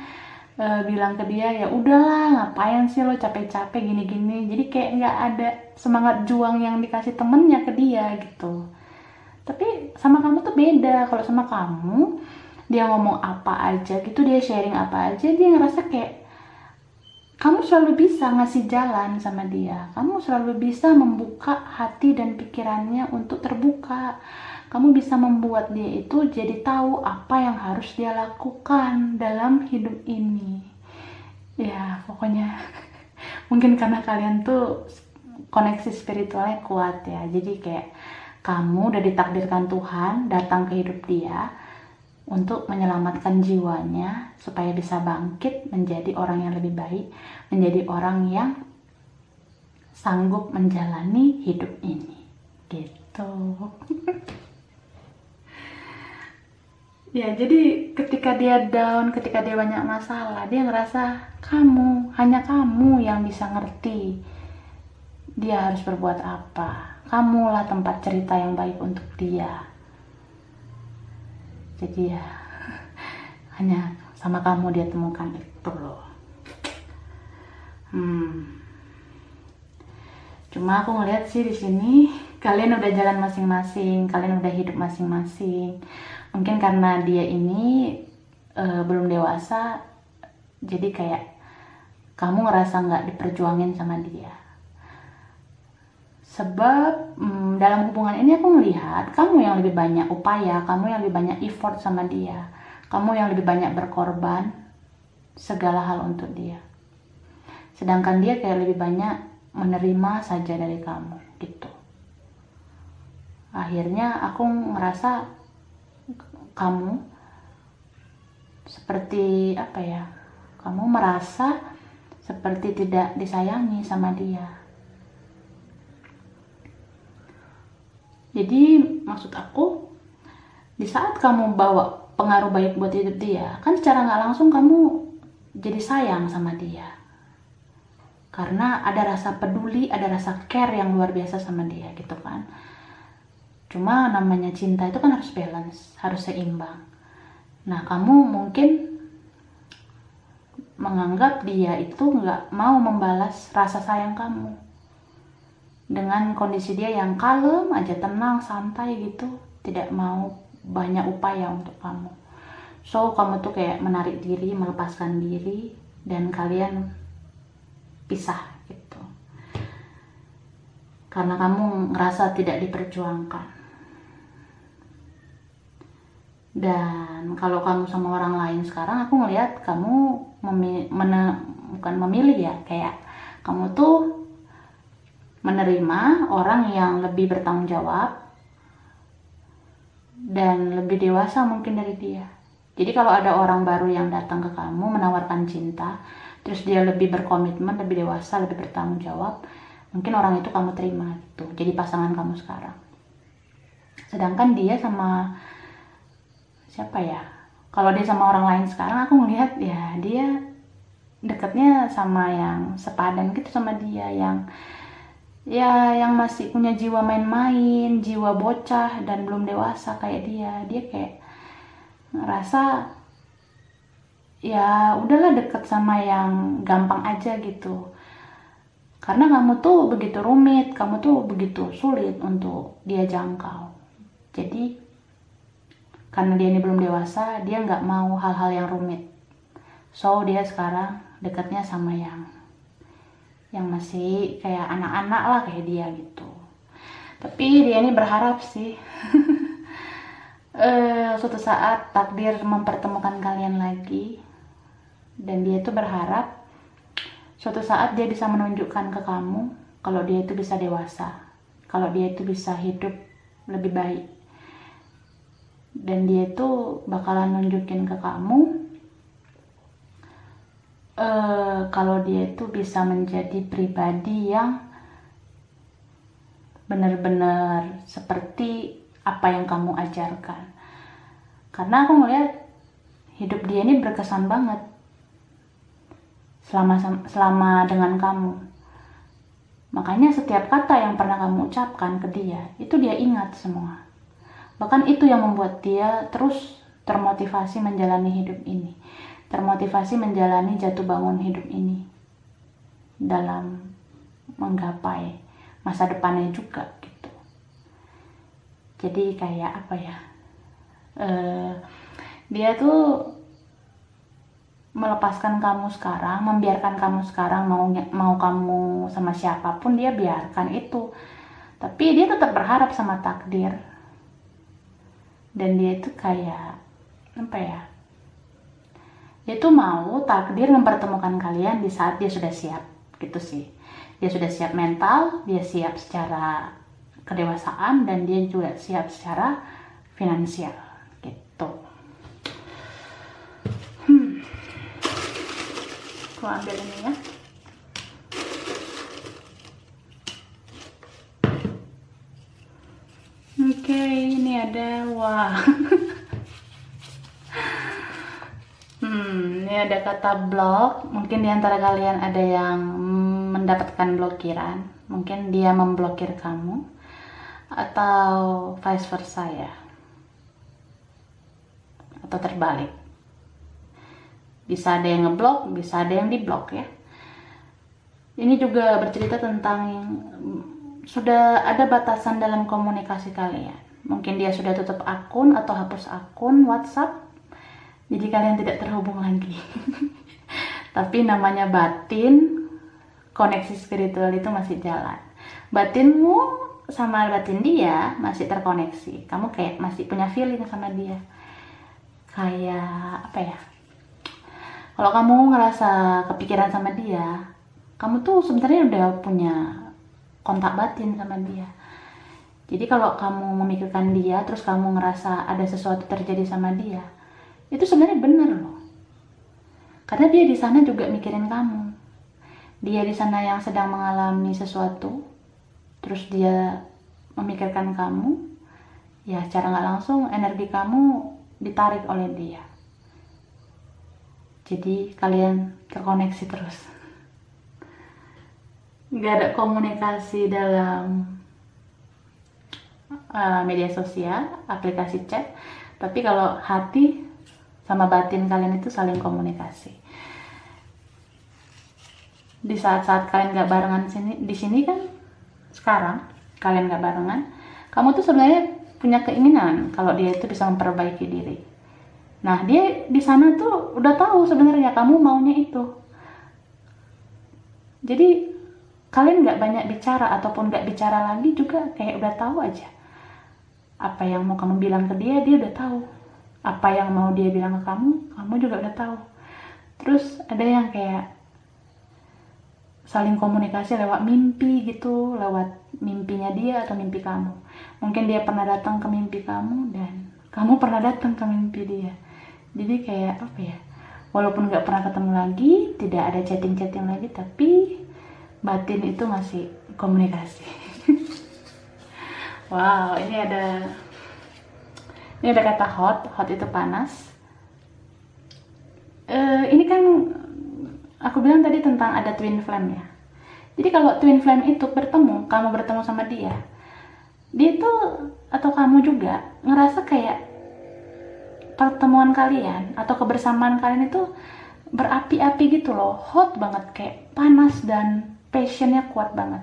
Bilang ke dia, ya udahlah ngapain sih lo capek-capek gini-gini. Jadi kayak nggak ada semangat juang yang dikasih temennya ke dia gitu. Tapi sama kamu tuh beda. Kalau sama kamu, dia ngomong apa aja gitu, dia sharing apa aja, dia ngerasa kayak kamu selalu bisa ngasih jalan sama dia, kamu selalu bisa membuka hati dan pikirannya untuk terbuka. Kamu bisa membuat dia itu jadi tahu apa yang harus dia lakukan dalam hidup ini. Ya, pokoknya mungkin karena kalian tuh koneksi spiritualnya kuat ya. Jadi kayak kamu udah ditakdirkan Tuhan datang ke hidup dia untuk menyelamatkan jiwanya supaya bisa bangkit menjadi orang yang lebih baik, menjadi orang yang sanggup menjalani hidup ini. Gitu. Ya, jadi ketika dia down, ketika dia banyak masalah, dia ngerasa hanya kamu yang bisa ngerti dia harus berbuat apa. Kamulah tempat cerita yang baik untuk dia. Jadi ya, hanya sama kamu dia temukan itu loh. Cuma aku ngeliat sih di sini kalian udah jalan masing-masing, kalian udah hidup masing-masing. Mungkin karena dia ini belum dewasa, jadi kayak kamu ngerasa nggak diperjuangin sama dia. Sebab dalam hubungan ini aku melihat kamu yang lebih banyak upaya, kamu yang lebih banyak effort sama dia, kamu yang lebih banyak berkorban segala hal untuk dia. Sedangkan dia kayak lebih banyak menerima saja dari kamu gitu. Akhirnya aku ngerasa kamu seperti apa ya, kamu merasa seperti tidak disayangi sama dia. Jadi maksud aku, di saat kamu bawa pengaruh baik buat hidup dia, kan secara nggak langsung kamu jadi sayang sama dia. Karena ada rasa peduli, ada rasa care yang luar biasa sama dia gitu kan. Cuma namanya cinta itu kan harus balance, harus seimbang. Nah, kamu mungkin menganggap dia itu nggak mau membalas rasa sayang kamu. Dengan kondisi dia yang kalem aja, tenang, santai gitu, tidak mau banyak upaya untuk kamu. So, kamu tuh kayak menarik diri, melepaskan diri, dan kalian pisah gitu. Karena kamu ngerasa tidak diperjuangkan. Dan kalau kamu sama orang lain sekarang, aku ngelihat kamu bukan memilih ya, kayak kamu tuh menerima orang yang lebih bertanggung jawab dan lebih dewasa mungkin dari dia. Jadi kalau ada orang baru yang datang ke kamu menawarkan cinta, terus dia lebih berkomitmen, lebih dewasa, lebih bertanggung jawab, mungkin orang itu kamu terima gitu, jadi pasangan kamu sekarang. Sedangkan dia sama siapa ya? Kalau dia sama orang lain sekarang, aku ngelihat ya dia dekatnya sama yang sepadan gitu sama dia, yang masih punya jiwa main-main, jiwa bocah dan belum dewasa kayak dia. Dia kayak ngerasa ya udahlah deket sama yang gampang aja gitu. Karena kamu tuh begitu rumit, kamu tuh begitu sulit untuk dia jangkau. Jadi karena dia ini belum dewasa, dia nggak mau hal-hal yang rumit. So dia sekarang dekatnya sama yang masih kayak anak-anak lah kayak dia gitu. Tapi dia ini berharap sih suatu saat takdir mempertemukan kalian lagi, dan dia itu berharap suatu saat dia bisa menunjukkan ke kamu kalau dia itu bisa dewasa, kalau dia itu bisa hidup lebih baik, dan dia itu bakalan nunjukin ke kamu kalau dia itu bisa menjadi pribadi yang benar-benar seperti apa yang kamu ajarkan. Karena aku ngeliat hidup dia ini berkesan banget selama dengan kamu. Makanya setiap kata yang pernah kamu ucapkan ke dia, itu dia ingat semua. Bahkan itu yang membuat dia terus termotivasi menjalani hidup ini, termotivasi menjalani jatuh bangun hidup ini dalam menggapai masa depannya juga gitu. Jadi kayak apa ya, dia tuh melepaskan kamu sekarang, membiarkan kamu sekarang, mau kamu sama siapapun dia biarkan itu. Tapi dia tetap berharap sama takdir, dan dia itu kayak apa ya, dia tuh mau takdir mempertemukan kalian di saat dia sudah siap gitu sih. Dia sudah siap mental, dia siap secara kedewasaan, dan dia juga siap secara finansial gitu. Aku ambil ini ya. Oke, ini ada, wah. Ini ada kata blok. Mungkin diantara kalian ada yang mendapatkan blokiran. Mungkin dia memblokir kamu, atau vice versa ya, atau terbalik. Bisa ada yang ngeblok, bisa ada yang diblok ya. Ini juga bercerita tentang sudah ada batasan dalam komunikasi kalian. Mungkin dia sudah tutup akun atau hapus akun WhatsApp, jadi kalian tidak terhubung lagi. Tapi namanya batin, koneksi spiritual itu masih jalan. Batinmu sama batin dia masih terkoneksi. Kamu kayak masih punya feeling sama dia. Kayak apa ya, kalau kamu ngerasa kepikiran sama dia, kamu tuh sebenarnya udah punya kontak batin sama dia. Jadi kalau kamu memikirkan dia, terus kamu ngerasa ada sesuatu terjadi sama dia, itu sebenarnya bener loh. Karena dia di sana juga mikirin kamu. Dia di sana yang sedang mengalami sesuatu, terus dia memikirkan kamu, ya secara nggak langsung energi kamu ditarik oleh dia. Jadi kalian terkoneksi terus. Nggak ada komunikasi dalam media sosial, aplikasi chat, tapi kalau hati sama batin kalian itu saling komunikasi. Di saat-saat kalian nggak barengan di sini kan, sekarang kalian nggak barengan, kamu tuh sebenarnya punya keinginan kalau dia itu bisa memperbaiki diri. Nah, dia di sana tuh udah tahu sebenarnya kamu maunya itu. Jadi kalian nggak banyak bicara ataupun nggak bicara lagi juga kayak udah tahu aja. Apa yang mau kamu bilang ke dia udah tahu. Apa yang mau dia bilang ke kamu juga udah tahu. Terus ada yang kayak saling komunikasi lewat mimpi gitu, lewat mimpinya dia atau mimpi kamu. Mungkin dia pernah datang ke mimpi kamu dan kamu pernah datang ke mimpi dia. Jadi kayak apa ya, walaupun nggak pernah ketemu lagi, tidak ada chatting-chatting lagi, tapi batin itu masih komunikasi. Wow, ini ada kata hot itu panas. Ini kan aku bilang tadi tentang ada twin flame ya. Jadi kalau twin flame itu bertemu, kamu bertemu sama dia itu atau kamu juga ngerasa kayak pertemuan kalian atau kebersamaan kalian itu berapi-api gitu loh, hot banget, kayak panas dan passionnya kuat banget.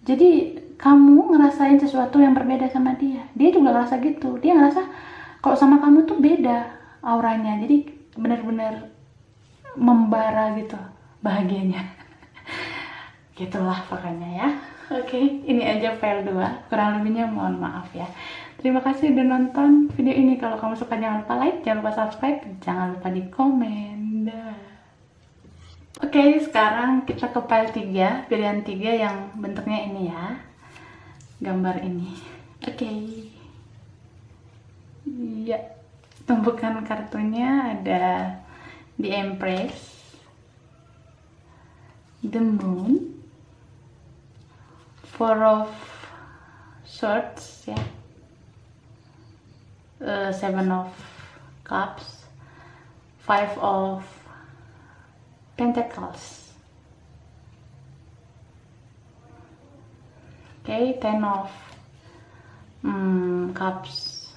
Jadi kamu ngerasain sesuatu yang berbeda sama dia. Dia juga ngerasa gitu. Dia ngerasa kalau sama kamu tuh beda auranya. Jadi benar-benar membara gitu bahagianya. Gitulah pokoknya ya. Oke, ini aja file 2. Kurang lebihnya mohon maaf ya. Terima kasih udah nonton video ini. Kalau kamu suka jangan lupa like, jangan lupa subscribe, jangan lupa di komen. Dah. Oke, sekarang kita ke file 3, pilihan 3 yang bentuknya ini ya. Gambar ini. Oke. Ya, tumpukan kartunya ada The Empress, The Moon, Four of Swords ya, Seven of Cups, Five of Pentacles, Ten of Cups,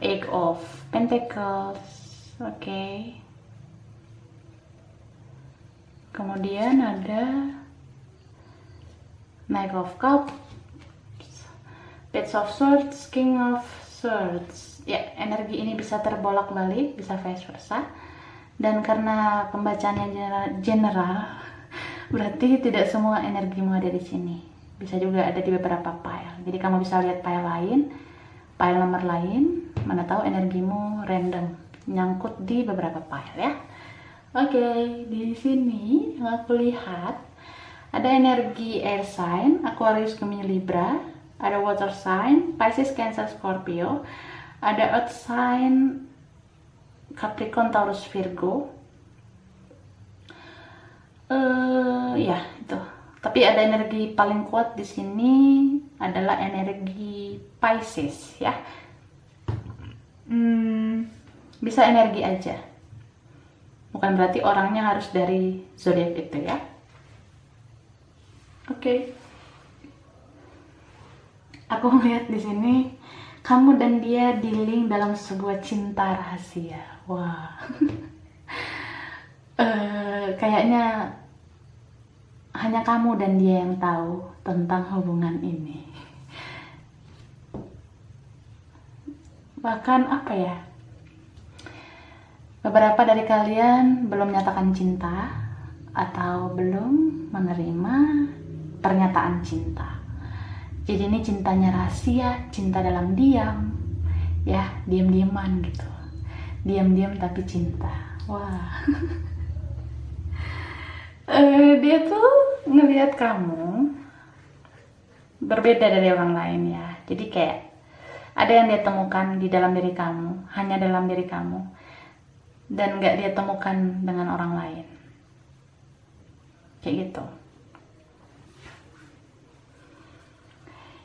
Eight of Pentacles, kemudian ada Knight of Cups, Page of Swords, King of Swords. Ya, energi ini bisa terbolak-balik, bisa vice versa. Dan karena pembacaannya general, berarti tidak semua energimu ada di sini. Bisa juga ada di beberapa file. Jadi kamu bisa lihat file lain, file nomor lain, mana tahu energimu random, nyangkut di beberapa file ya. Oke, di sini yang aku lihat ada energi air sign, Aquarius, Gemini, Libra, ada water sign, Pisces, Cancer, Scorpio, ada earth sign, Capricorn, Taurus, Virgo. Ya itu. Tapi ada energi paling kuat di sini adalah energi Pisces ya. Bisa energi aja. Bukan berarti orangnya harus dari zodiak itu ya. Oke. Aku melihat di sini kamu dan dia dealing dalam sebuah cinta rahasia. Wah. Kayaknya hanya kamu dan dia yang tahu tentang hubungan ini. Bahkan apa ya? Beberapa dari kalian belum menyatakan cinta atau belum menerima pernyataan cinta. Jadi ini cintanya rahasia, cinta dalam diam, ya, diam-diaman gitu, diam-diam tapi cinta. Wah, dia tuh ngelihat kamu berbeda dari orang lain ya. Jadi kayak ada yang dia temukan di dalam diri kamu, hanya dalam diri kamu, dan nggak dia temukan dengan orang lain. Kayak gitu.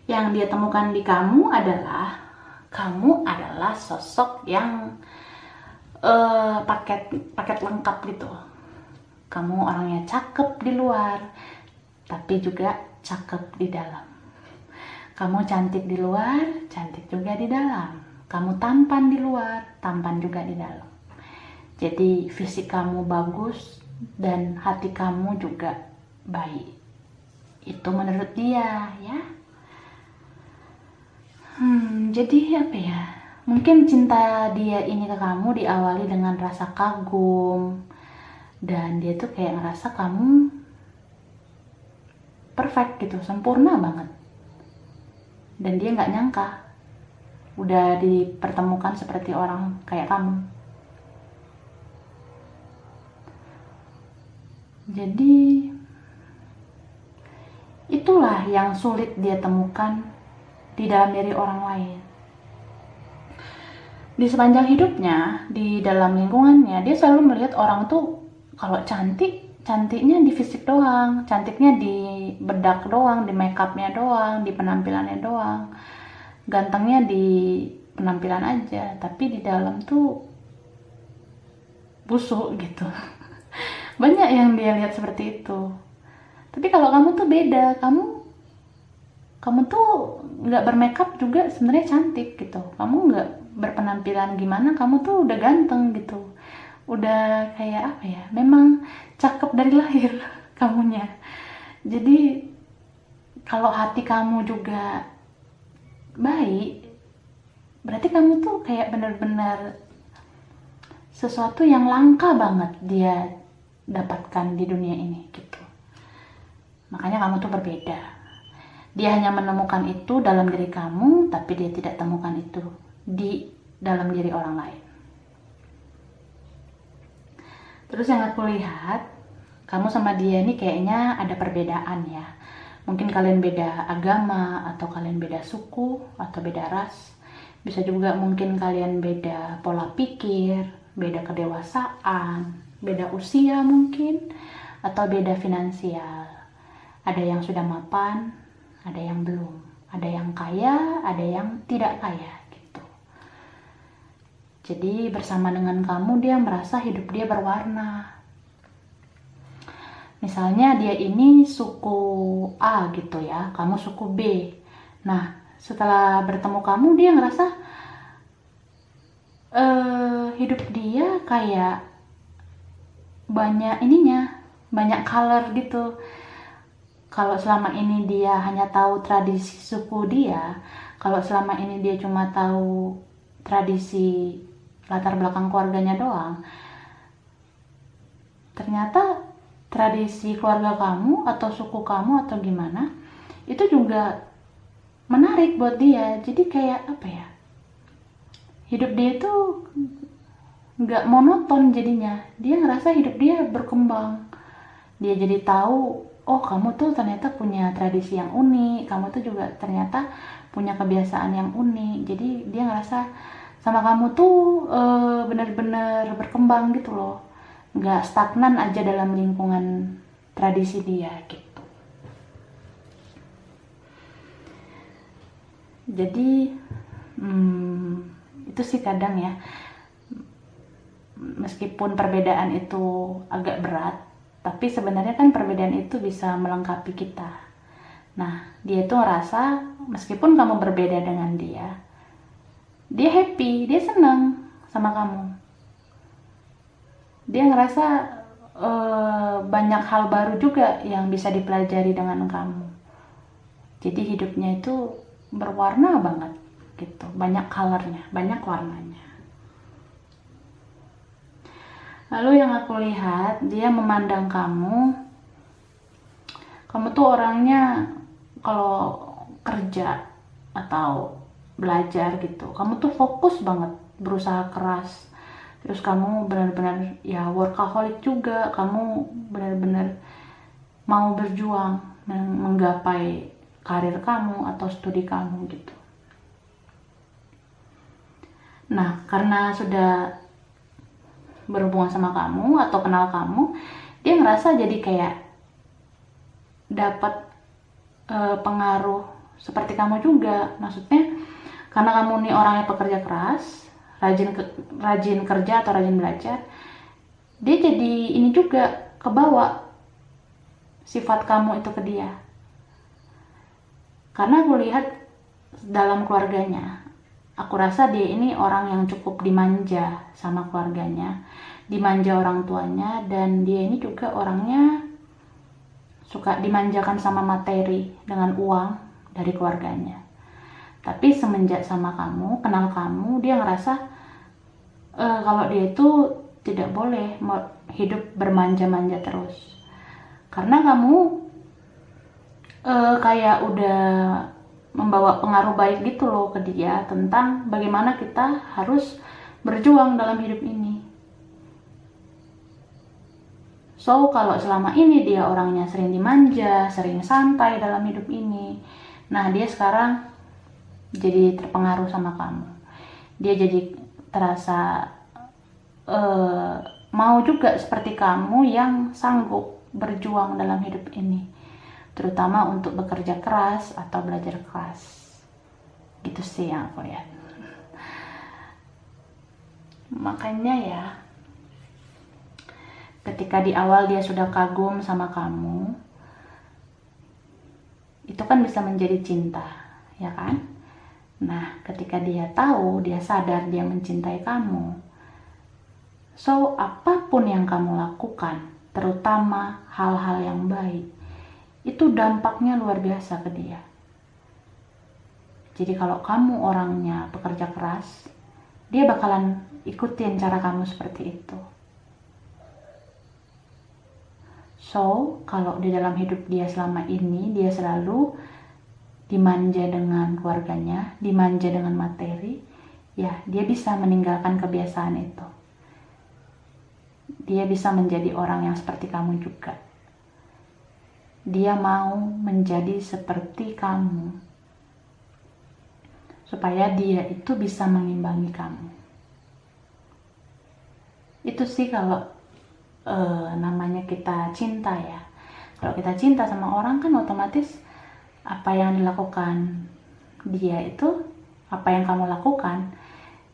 Yang dia temukan di kamu adalah sosok yang paket lengkap gitu. Kamu orangnya cakep di luar, tapi juga cakep di dalam. Kamu cantik di luar, cantik juga di dalam. Kamu tampan di luar, tampan juga di dalam. Jadi fisik kamu bagus dan hati kamu juga baik. Itu menurut dia ya. Jadi apa ya? Mungkin cinta dia ini ke kamu diawali dengan rasa kagum, dan dia tuh kayak ngerasa kamu perfect gitu, sempurna banget. Dan dia nggak nyangka udah dipertemukan seperti orang kayak kamu. Jadi itulah yang sulit dia temukan di dalam diri orang lain. Di sepanjang hidupnya, di dalam lingkungannya, dia selalu melihat orang tuh kalau cantiknya di fisik doang, cantiknya di bedak doang, di makeupnya doang, di penampilannya doang, gantengnya di penampilan aja, tapi di dalam tuh busuk gitu. Banyak yang dia lihat seperti itu. Tapi kalau kamu tuh beda, kamu tuh nggak bermakeup juga sebenarnya cantik gitu. Kamu nggak berpenampilan gimana, kamu tuh udah ganteng gitu. Udah kayak apa ya? Memang cakep dari lahir kamunya. Jadi kalau hati kamu juga baik, berarti kamu tuh kayak bener-bener sesuatu yang langka banget dia dapatkan di dunia ini gitu. Makanya kamu tuh berbeda. Dia hanya menemukan itu dalam diri kamu, tapi dia tidak temukan itu di dalam diri orang lain. Terus yang aku lihat, kamu sama dia ini kayaknya ada perbedaan ya. Mungkin kalian beda agama, atau kalian beda suku, atau beda ras. Bisa juga mungkin kalian beda pola pikir, beda kedewasaan, beda usia mungkin, atau beda finansial. Ada yang sudah mapan, ada yang belum. Ada yang kaya, ada yang tidak kaya gitu. Jadi bersama dengan kamu dia merasa hidup dia berwarna. Misalnya dia ini suku A gitu ya, kamu suku B. Nah, setelah bertemu kamu dia ngerasa hidup dia kayak banyak ininya, banyak color gitu. Kalau selama ini dia hanya tahu tradisi suku dia, kalau selama ini dia cuma tahu tradisi latar belakang keluarganya doang, ternyata tradisi keluarga kamu atau suku kamu atau gimana itu juga menarik buat dia. Jadi kayak apa ya, hidup dia tuh nggak monoton jadinya. Dia ngerasa hidup dia berkembang. Dia jadi tahu, oh kamu tuh ternyata punya tradisi yang unik, kamu tuh juga ternyata punya kebiasaan yang unik. Jadi dia ngerasa sama kamu tuh benar-benar berkembang gitu loh, nggak stagnan aja dalam lingkungan tradisi dia gitu. Jadi itu sih kadang ya, meskipun perbedaan itu agak berat, tapi sebenarnya kan perbedaan itu bisa melengkapi kita. Nah, dia tuh ngerasa meskipun kamu berbeda dengan dia happy, dia senang sama kamu. Dia ngerasa banyak hal baru juga yang bisa dipelajari dengan kamu. Jadi hidupnya itu berwarna banget gitu, banyak colornya, banyak warnanya. Lalu yang aku lihat, dia memandang kamu tuh orangnya kalau kerja atau belajar gitu, kamu tuh fokus banget, berusaha keras. Terus kamu benar-benar ya workaholic juga, kamu benar-benar mau berjuang menggapai karir kamu atau studi kamu gitu. Nah, karena sudah berhubungan sama kamu atau kenal kamu, dia ngerasa jadi kayak dapat pengaruh seperti kamu juga. Maksudnya karena kamu nih orangnya pekerja keras, rajin kerja atau rajin belajar, dia jadi ini juga kebawa sifat kamu itu ke dia. Karena aku lihat dalam keluarganya, aku rasa dia ini orang yang cukup dimanja sama keluarganya, dimanja orang tuanya, dan dia ini juga orangnya suka dimanjakan sama materi dengan uang dari keluarganya. Tapi semenjak sama kamu, kenal kamu, dia ngerasa kalau dia itu tidak boleh hidup bermanja-manja terus. Karena kamu kayak udah membawa pengaruh baik gitu loh ke dia tentang bagaimana kita harus berjuang dalam hidup ini. So, kalau selama ini dia orangnya sering dimanja, sering santai dalam hidup ini, nah dia sekarang jadi terpengaruh sama kamu. Dia jadi terasa mau juga seperti kamu yang sanggup berjuang dalam hidup ini, terutama untuk bekerja keras atau belajar keras. Gitu sih yang aku lihat. Makanya ya, ketika di awal dia sudah kagum sama kamu, itu kan bisa menjadi cinta, ya kan? Nah, ketika dia tahu, dia sadar dia mencintai kamu, so apapun yang kamu lakukan, terutama hal-hal yang baik, itu dampaknya luar biasa ke dia. Jadi kalau kamu orangnya pekerja keras, dia bakalan ikutin cara kamu seperti itu. So, kalau di dalam hidup dia selama ini, dia selalu dimanja dengan keluarganya, dimanja dengan materi, ya dia bisa meninggalkan kebiasaan itu. Dia bisa menjadi orang yang seperti kamu juga. Dia mau menjadi seperti kamu, supaya dia itu bisa mengimbangi kamu. Itu sih kalau namanya kita cinta ya. Kalau kita cinta sama orang kan otomatis apa yang dilakukan dia itu, apa yang kamu lakukan,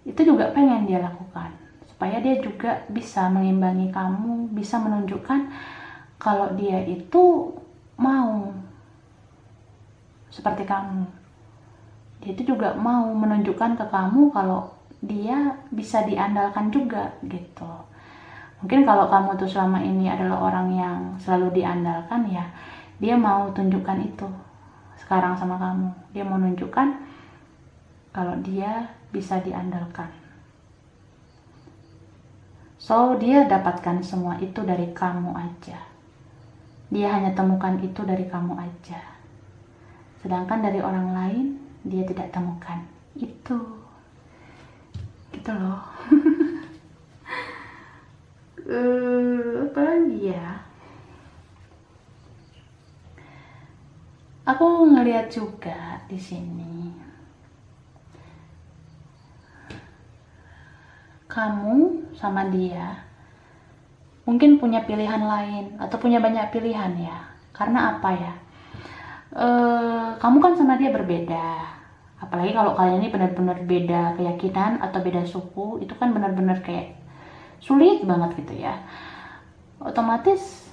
itu juga pengen dia lakukan. Supaya dia juga bisa mengimbangi kamu, bisa menunjukkan kalau dia itu mau seperti kamu. Dia itu juga mau menunjukkan ke kamu kalau dia bisa diandalkan juga gitu. Mungkin kalau kamu tuh selama ini adalah orang yang selalu diandalkan, ya dia mau tunjukkan itu sekarang sama kamu. Dia mau menunjukkan kalau dia bisa diandalkan. So, dia dapatkan semua itu dari kamu aja. Dia hanya temukan itu dari kamu aja. Sedangkan dari orang lain, dia tidak temukan itu. Gitu loh. Apa lagi ya? Aku ngelihat juga di sini. Kamu sama dia mungkin punya pilihan lain atau punya banyak pilihan ya. Karena apa ya? Kamu kan sama dia berbeda. Apalagi kalau kalian ini benar-benar beda keyakinan atau beda suku, itu kan benar-benar kayak sulit banget gitu ya. Otomatis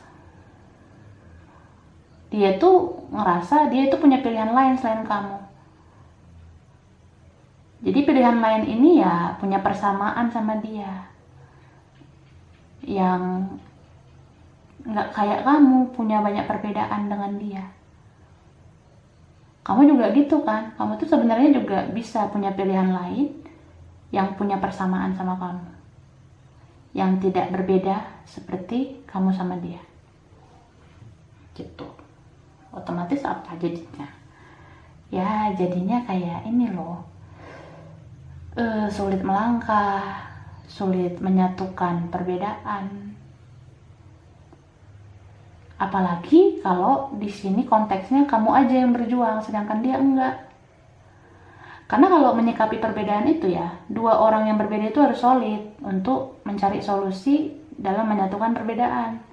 dia tuh ngerasa dia itu punya pilihan lain selain kamu. Jadi pilihan lain ini ya punya persamaan sama dia, yang nggak kayak kamu punya banyak perbedaan dengan dia. Kamu juga gitu kan? Kamu tuh sebenarnya juga bisa punya pilihan lain yang punya persamaan sama kamu, yang tidak berbeda seperti kamu sama dia. Gitu. Otomatis apa jadinya? Ya jadinya kayak ini loh. Sulit melangkah, sulit menyatukan perbedaan. Apalagi kalau di sini konteksnya kamu aja yang berjuang, sedangkan dia enggak. Karena kalau menyikapi perbedaan itu ya, dua orang yang berbeda itu harus solid untuk mencari solusi dalam menyatukan perbedaan.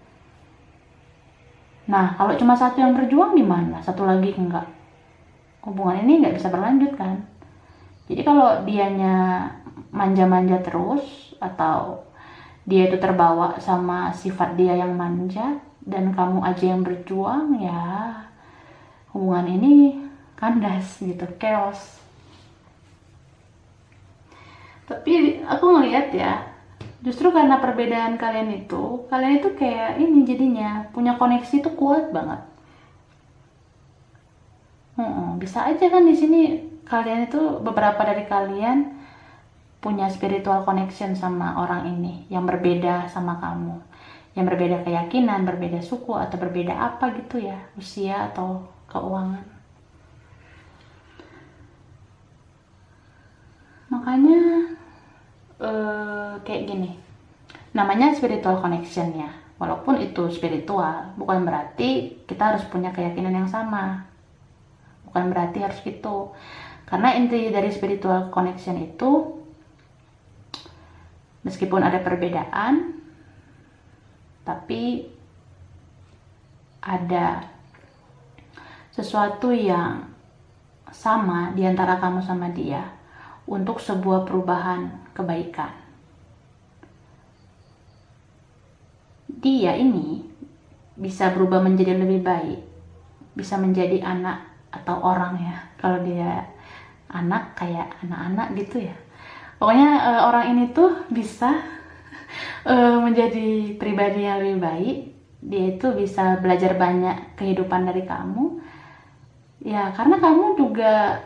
Nah, kalau cuma satu yang berjuang gimana? Satu lagi enggak. Hubungan ini enggak bisa berlanjut kan? Jadi kalau dianya manja-manja terus, atau dia itu terbawa sama sifat dia yang manja, dan kamu aja yang berjuang, ya hubungan ini kandas gitu, chaos. Tapi aku ngelihat ya, justru karena perbedaan kalian itu kayak ini jadinya punya koneksi itu kuat banget. Bisa aja kan di sini kalian itu, beberapa dari kalian punya spiritual connection sama orang ini yang berbeda sama kamu, yang berbeda keyakinan, berbeda suku, atau berbeda apa gitu ya, usia atau keuangan. Makanya kayak gini, namanya spiritual connection ya. Walaupun itu spiritual, bukan berarti kita harus punya keyakinan yang sama, bukan berarti harus gitu. Karena inti dari spiritual connection itu, meskipun ada perbedaan, tapi ada sesuatu yang sama di antara kamu sama dia untuk sebuah perubahan kebaikan. Dia ini bisa berubah menjadi lebih baik, bisa menjadi anak atau orang ya. Kalau dia anak, kayak anak-anak gitu ya. Pokoknya orang ini tuh bisa menjadi pribadi yang lebih baik dia itu bisa belajar banyak kehidupan dari kamu, ya karena kamu juga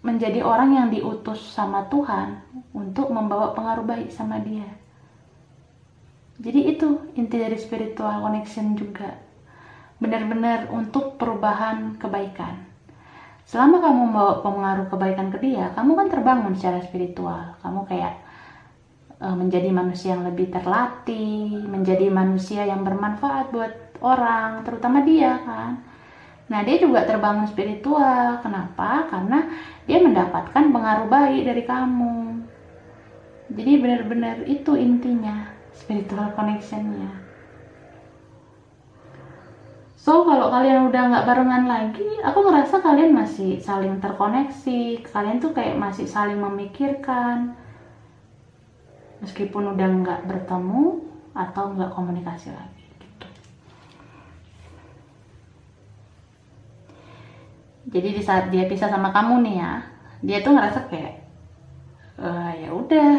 menjadi orang yang diutus sama Tuhan untuk membawa pengaruh baik sama dia. Jadi itu inti dari spiritual connection juga, benar-benar untuk perubahan kebaikan. Selama kamu membawa pengaruh kebaikan ke dia, kamu kan terbangun secara spiritual. Kamu kayak menjadi manusia yang lebih terlatih, menjadi manusia yang bermanfaat buat orang, terutama dia kan. Nah, dia juga terbangun spiritual. Kenapa? Karena dia mendapatkan pengaruh baik dari kamu. Jadi benar-benar itu intinya, spiritual connection-nya. So, kalau kalian udah nggak barengan lagi, aku ngerasa kalian masih saling terkoneksi. Kalian tuh kayak masih saling memikirkan. Meskipun udah nggak bertemu atau nggak komunikasi lagi. Gitu. Jadi di saat dia pisah sama kamu nih ya, dia tuh ngerasa kayak, ya udah,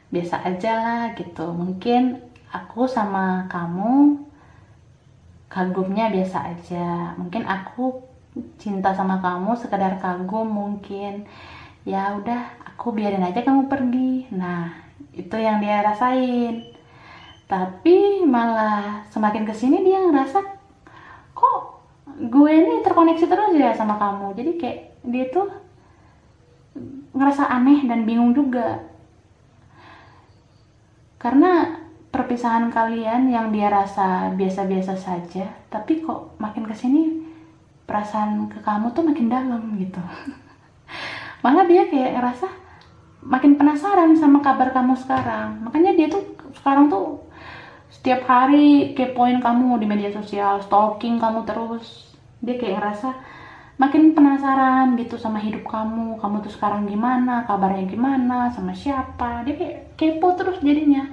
biasa aja lah gitu. Mungkin aku sama kamu kagumnya biasa aja, mungkin aku cinta sama kamu sekedar kagum mungkin, ya udah aku biarin aja kamu pergi. Nah itu yang dia rasain, tapi malah semakin kesini dia ngerasa kok gue ini terkoneksi terus ya sama kamu. Jadi kayak dia tuh ngerasa aneh dan bingung juga, karena perpisahan kalian yang dia rasa biasa-biasa saja, tapi kok makin kesini perasaan ke kamu tuh makin dalam gitu. Malah dia kayak ngerasa makin penasaran sama kabar kamu sekarang. Makanya dia tuh sekarang tuh setiap hari kepoin kamu di media sosial, stalking kamu terus. Dia kayak ngerasa makin penasaran gitu sama hidup kamu. Kamu tuh sekarang gimana, kabarnya gimana, sama siapa. Dia kayak kepo terus jadinya,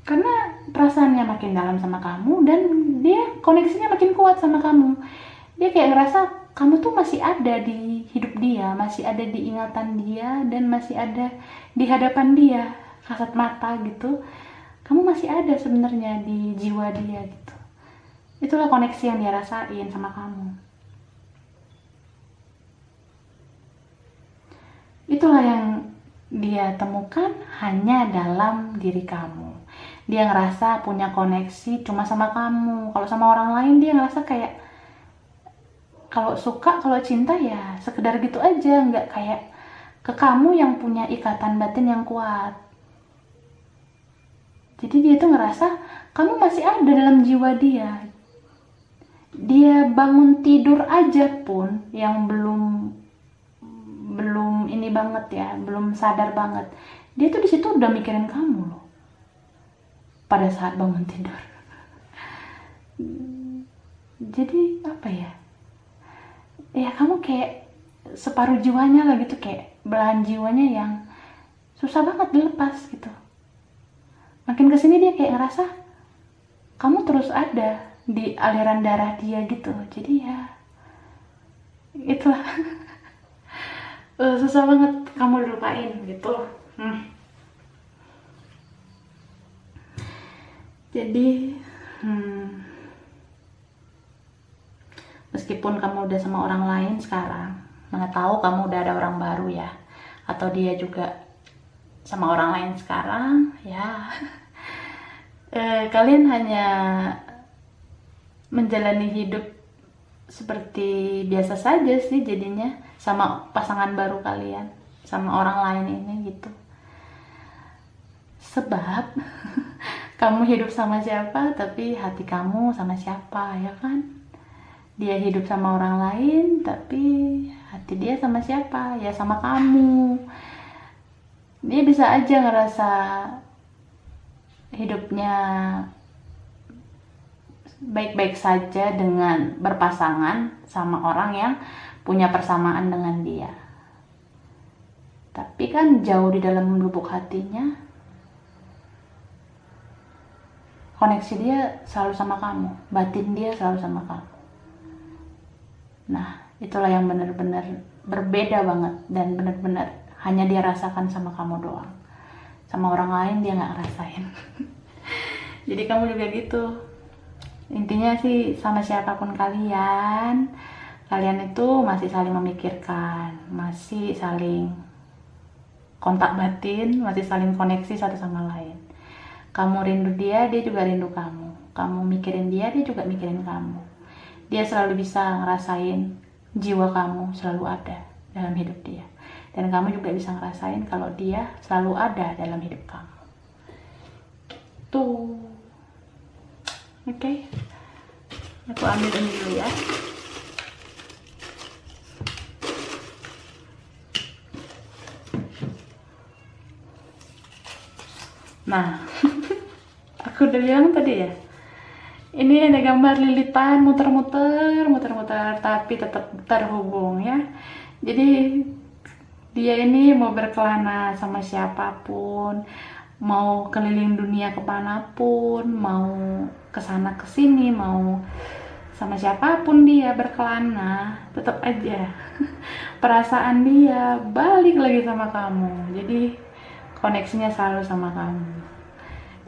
karena perasaannya makin dalam sama kamu dan dia koneksinya makin kuat sama kamu. Dia kayak ngerasa kamu tuh masih ada di hidup dia, masih ada di ingatan dia, dan masih ada di hadapan dia, kasat mata gitu. Kamu masih ada sebenarnya di jiwa dia gitu. Itulah koneksi yang dia rasain sama kamu. Itulah yang dia temukan hanya dalam diri kamu. Dia ngerasa punya koneksi cuma sama kamu. Kalau sama orang lain dia ngerasa kayak, kalau suka, kalau cinta ya sekedar gitu aja, nggak kayak ke kamu yang punya ikatan batin yang kuat. Jadi dia tuh ngerasa kamu masih ada dalam jiwa dia. Dia bangun tidur aja pun yang belum ini banget ya, belum sadar banget, dia tuh di situ udah mikirin kamu loh pada saat bangun tidur. Jadi apa ya, ya kamu kayak separuh jiwanya lah gitu, kayak belahan jiwanya yang susah banget dilepas gitu. Makin kesini dia kayak ngerasa kamu terus ada di aliran darah dia gitu. Jadi ya itulah susah banget kamu dilupain gitu. Jadi meskipun kamu udah sama orang lain sekarang, mana tahu kamu udah ada orang baru ya, atau dia juga sama orang lain sekarang ya. Kalian hanya menjalani hidup seperti biasa saja sih jadinya sama pasangan baru kalian, sama orang lain ini gitu. Sebab kamu hidup sama siapa, tapi hati kamu sama siapa, ya kan? Dia hidup sama orang lain, tapi hati dia sama siapa? Ya sama kamu. Dia bisa aja ngerasa hidupnya baik-baik saja dengan berpasangan sama orang yang punya persamaan dengan dia. Tapi kan jauh di dalam lubuk hatinya, koneksi dia selalu sama kamu, batin dia selalu sama kamu. Nah, itulah yang benar-benar berbeda banget dan benar-benar hanya dia rasakan sama kamu doang. Sama orang lain dia nggak ngerasain. Jadi kamu juga gitu. Intinya sih sama siapapun kalian itu masih saling memikirkan, masih saling kontak batin, masih saling koneksi satu sama lain. Kamu rindu dia, dia juga rindu kamu. Kamu mikirin dia, dia juga mikirin kamu. Dia selalu bisa ngerasain jiwa kamu selalu ada dalam hidup dia. Dan kamu juga bisa ngerasain kalau dia selalu ada dalam hidup kamu. Tuh. Oke. Aku ambil ini dulu ya. Nah, aku udah bilang tadi ya. Ini ada gambar lilitan muter-muter, tapi tetap terhubung ya. Jadi dia ini mau berkelana sama siapapun, mau keliling dunia kemanapun, mau kesana kesini, mau sama siapapun dia berkelana, tetap aja perasaan dia balik lagi sama kamu. Jadi koneksinya selalu sama kamu.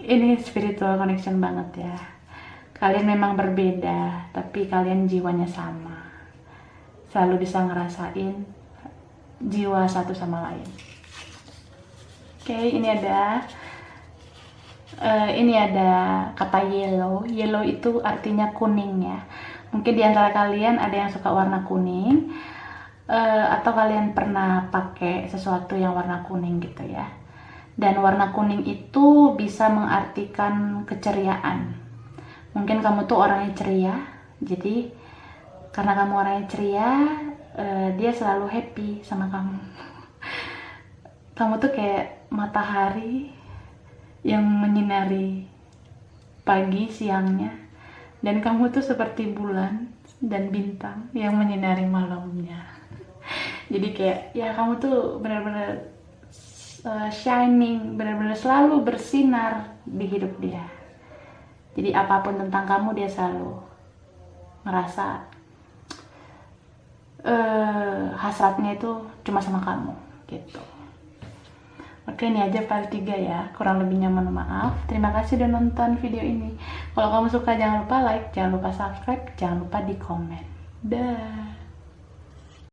Ini spiritual connection banget ya. Kalian memang berbeda, tapi kalian jiwanya sama. Selalu bisa ngerasain jiwa satu sama lain. Oke, ini ada kata yellow. Yellow itu artinya kuning ya. Mungkin di antara kalian ada yang suka warna kuning, atau kalian pernah pakai sesuatu yang warna kuning gitu ya. Dan warna kuning itu bisa mengartikan keceriaan. Mungkin kamu tuh orangnya ceria, jadi karena kamu orangnya ceria, dia selalu happy sama kamu. Kamu tuh kayak matahari yang menyinari pagi siangnya, dan kamu tuh seperti bulan dan bintang yang menyinari malamnya. Jadi kayak ya kamu tuh benar-benar shining, benar-benar selalu bersinar di hidup dia. Jadi apapun tentang kamu dia selalu ngerasa hasratnya itu cuma sama kamu gitu. Oke, ini aja part 3 ya. Kurang lebihnya mohon maaf. Terima kasih udah nonton video ini. Kalau kamu suka jangan lupa like, jangan lupa subscribe, jangan lupa di komen. Dah.